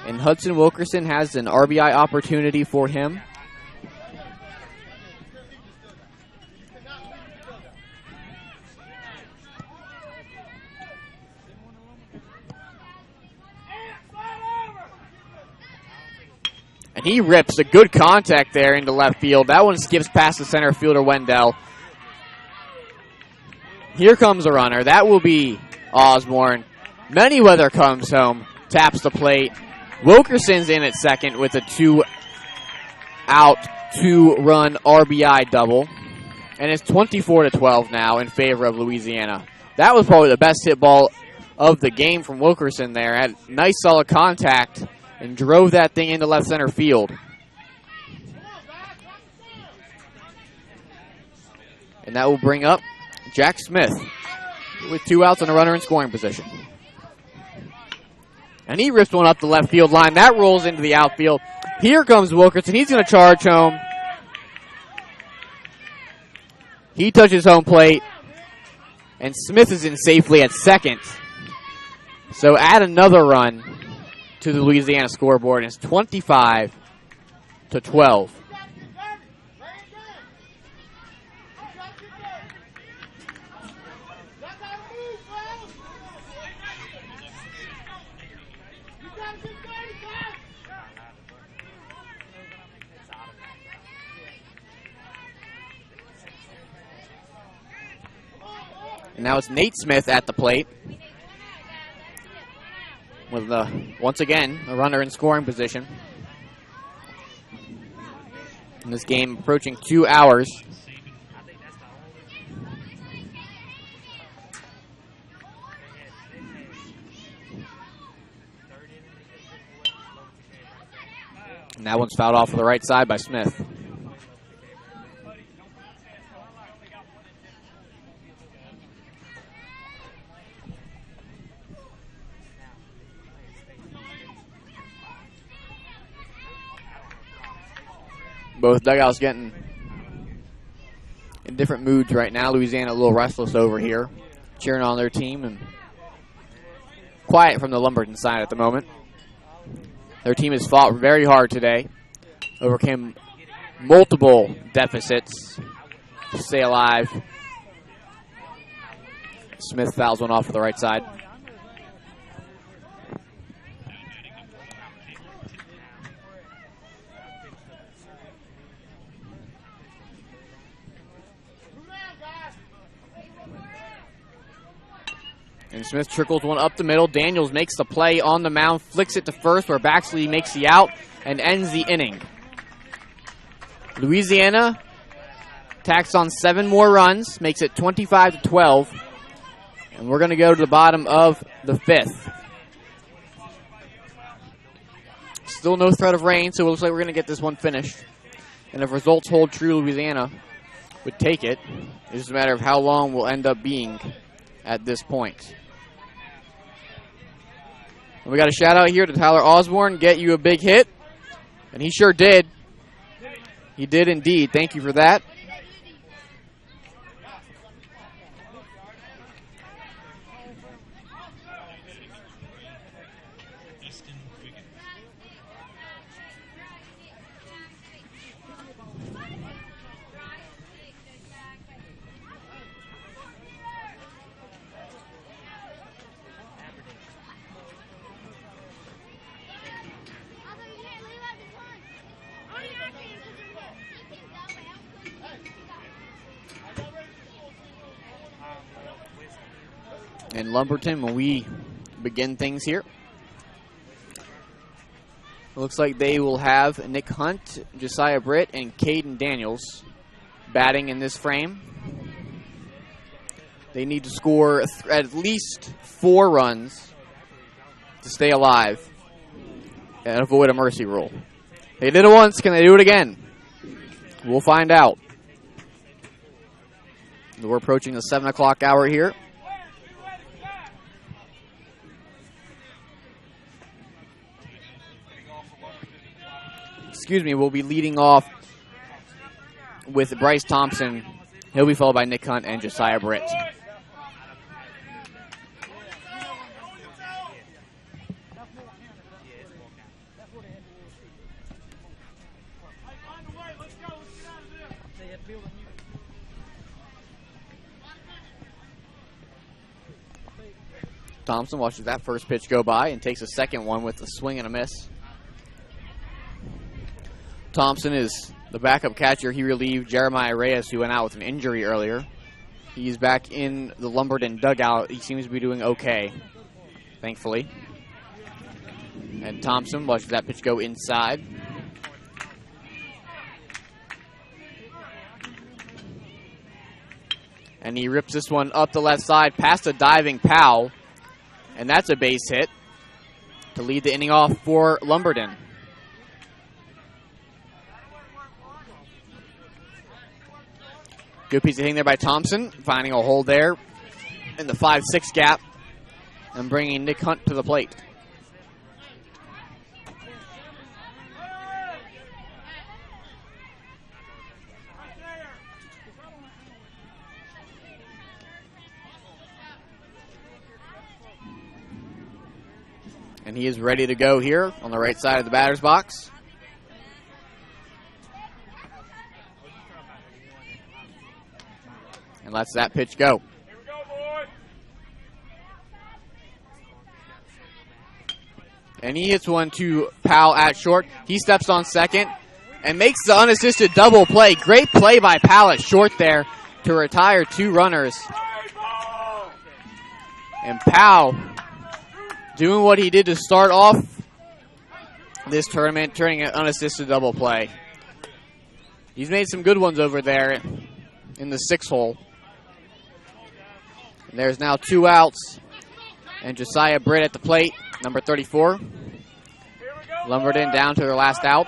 And Hudson Wilkerson has an RBI opportunity for him. And he rips a good contact there into left field. That one skips past the center fielder, Wendell. Here comes a runner. That will be Osborne. Manyweather comes home, taps the plate. Wilkerson's in at second with a 2-out, 2-run RBI double. And it's 24-12 now in favor of Louisiana. That was probably the best hit ball of the game from Wilkerson there. Had nice solid contact and drove that thing into left center field. And that will bring up Jack Smith with 2 outs and a runner in scoring position. And he rips one up the left field line. That rolls into the outfield. Here comes Wilkerson. He's going to charge home. He touches home plate. And Smith is in safely at second. So add another run to the Louisiana scoreboard. It's 25-12. And now it's Nate Smith at the plate. With, once again, a runner in scoring position. And this game approaching 2 hours. And that one's fouled off to the right side by Smith. Both dugouts getting in different moods right now. Louisiana a little restless over here, cheering on their team, and quiet from the Lumberton side at the moment. Their team has fought very hard today, overcame multiple deficits to stay alive. Smith fouls one off to the right side. And Smith trickles one up the middle. Daniels makes the play on the mound, flicks it to first where Baxley makes the out and ends the inning. Louisiana tacks on 7 more runs, makes it 25-12. And we're going to go to the bottom of the 5th. Still no threat of rain, so it looks like we're going to get this one finished. And if results hold true, Louisiana would take it. It's just a matter of how long we'll end up being at this point. And we got a shout out here to Tyler Osborne, get you a big hit. And he sure did. He did indeed. Thank you for that. In Lumberton, when we begin things here, it looks like they will have Nick Hunt, Josiah Britt, and Caden Daniels batting in this frame. They need to score at least 4 runs to stay alive and avoid a mercy rule. They did it once. Can they do it again? We'll find out. We're approaching the 7 o'clock hour here. Excuse me, we'll be leading off with Bryce Thompson He'll be followed by Nick Hunt and Josiah Britt. Thompson watches that first pitch go by and takes a second one with a swing and a miss. Thompson is the backup catcher. He relieved Jeremiah Reyes, who went out with an injury earlier. He's back in the Lumberton dugout. He seems to be doing okay, thankfully. And Thompson watches that pitch go inside. And he rips this one up the left side past a diving Powell. And that's a base hit to lead the inning off for Lumberton. Good piece of hitting there by Thompson, finding a hole there in the 5-6 gap and bringing Nick Hunt to the plate. And he is ready to go here on the right side of the batter's box. And lets that pitch go. Here we go, boy. And he hits one to Powell at short. He steps on second and makes the unassisted double play. Great play by Powell at short there to retire 2 runners. And Powell doing what he did to start off this tournament, turning an unassisted double play. He's made some good ones over there in the 6 hole. And there's now 2 outs. And Josiah Britt at the plate, number 34. Lumberton down to their last out.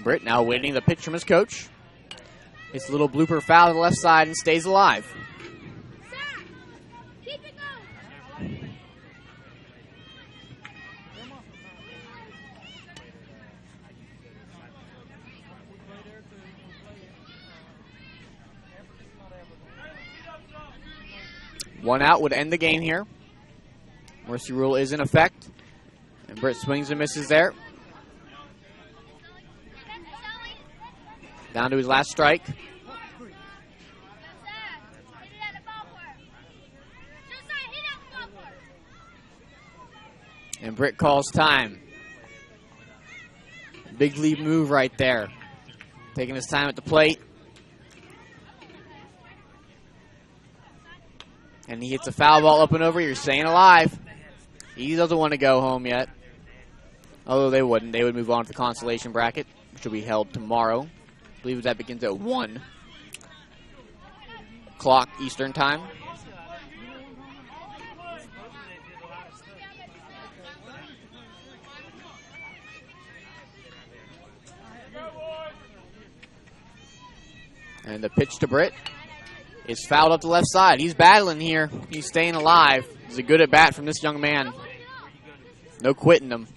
Britt now waiting the pitch from his coach. It's a little blooper foul to the left side and stays alive. Keep it going. One out would end the game here. Mercy rule is in effect. And Britt swings and misses there. Down to his last strike. And Britt calls time. Big lead move right there. Taking his time at the plate. And he hits a foul ball up and over. You're staying alive. He doesn't want to go home yet. Although they wouldn't. They would move on to the consolation bracket, which will be held tomorrow. I believe that begins at 1 o'clock Eastern time. And the pitch to Britt is fouled up the left side. He's battling here. He's staying alive. It's a good at bat from this young man. No quitting him.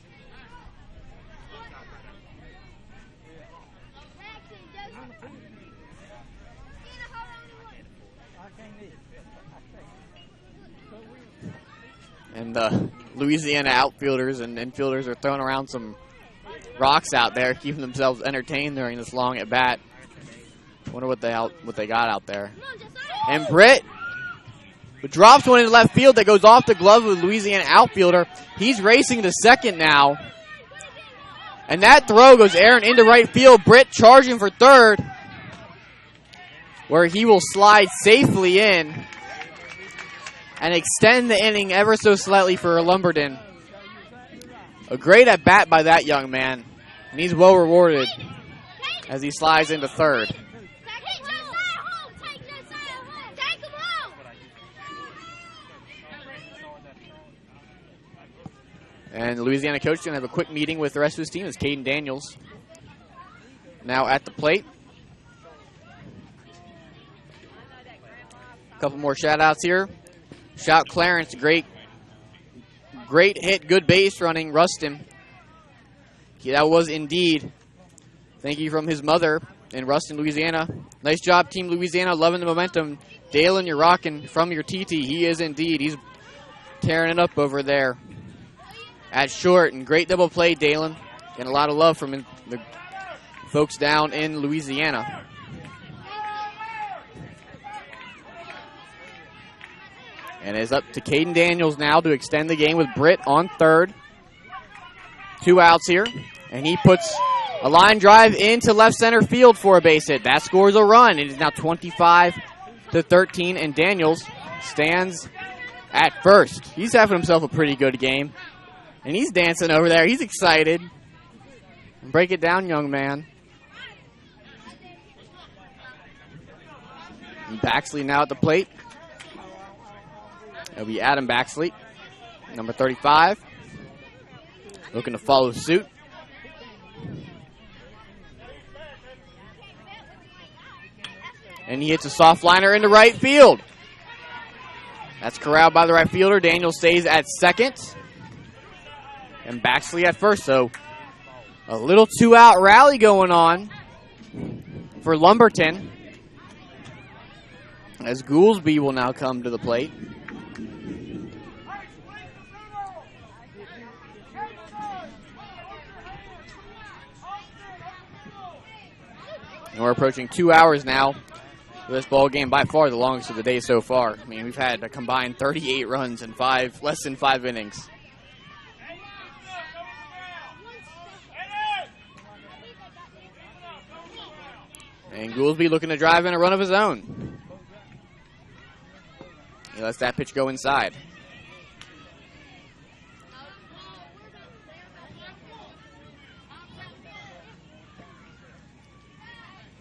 And the Louisiana outfielders and infielders are throwing around some rocks out there, keeping themselves entertained during this long at bat. Wonder what they got out there. And Britt drops one in left field that goes off the glove of the Louisiana outfielder. He's racing to second now. And that throw goes Aaron into right field. Britt charging for third, where he will slide safely in and extend the inning ever so slightly for Lumberton. A great at bat by that young man, and he's well rewarded as he slides into third. And the Louisiana coach is going to have a quick meeting with the rest of his team as Caden Daniels now at the plate. A couple more shout-outs here. Shout Clarence, great hit, good base running, Ruston. Yeah, that was indeed. Thank you from his mother in Ruston, Louisiana. Nice job, Team Louisiana, loving the momentum. Dalen, you're rocking from your TT. He is indeed. He's tearing it up over there at short. And great double play, Dalen. Getting a lot of love from the folks down in Louisiana. And it's up to Caden Daniels now to extend the game with Britt on third. 2 outs here. And he puts a line drive into left center field for a base hit. That scores a run. It is now 25-13, and Daniels stands at first. He's having himself a pretty good game. And he's dancing over there. He's excited. Break it down, young man. And Baxley now at the plate. It'll be Adam Baxley, number 35, looking to follow suit. And he hits a soft liner into right field. That's corralled by the right fielder. Daniel stays at second. And Baxley at first. So a little 2-out rally going on for Lumberton, as Goolsby will now come to the plate. And we're approaching 2 hours now for this ball game, by far the longest of the day so far. I mean, we've had a combined 38 runs in less than 5 innings. And Goolsby looking to drive in a run of his own. He lets that pitch go inside.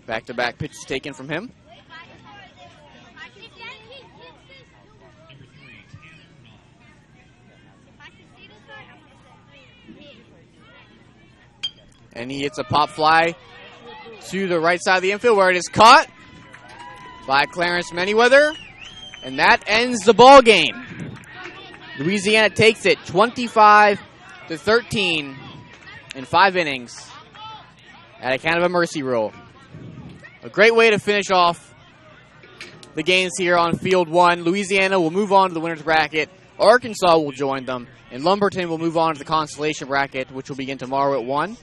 Back-to-back pitches taken from him. And he hits a pop fly to the right side of the infield, where it is caught by Clarence Manyweather. And that ends the ball game. Louisiana takes it 25-13 in 5 innings at a kind of a mercy rule. A great way to finish off the games here on Field 1. Louisiana will move on to the winner's bracket. Arkansas will join them. And Lumberton will move on to the consolation bracket, which will begin tomorrow at 1.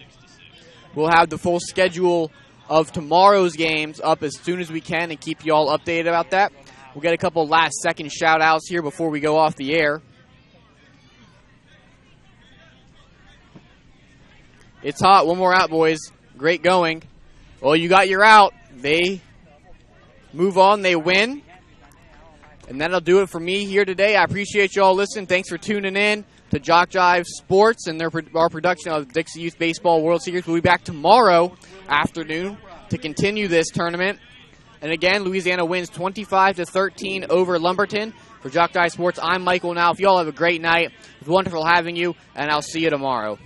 We'll have the full schedule of tomorrow's games up as soon as we can and keep you all updated about that. We'll get a couple last-second shout-outs here before we go off the air. It's hot. One more out, boys. Great going. Well, you got your out. They move on. They win. And that'll do it for me here today. I appreciate you all listening. Thanks for tuning in to JockJive Sports and our production of the Dixie Youth Baseball World Series. We'll be back tomorrow afternoon to continue this tournament. And again, Louisiana wins 25-13 over Lumberton. For JockJive Sports, I'm Michael now. If you all have a great night, it was wonderful having you, and I'll see you tomorrow.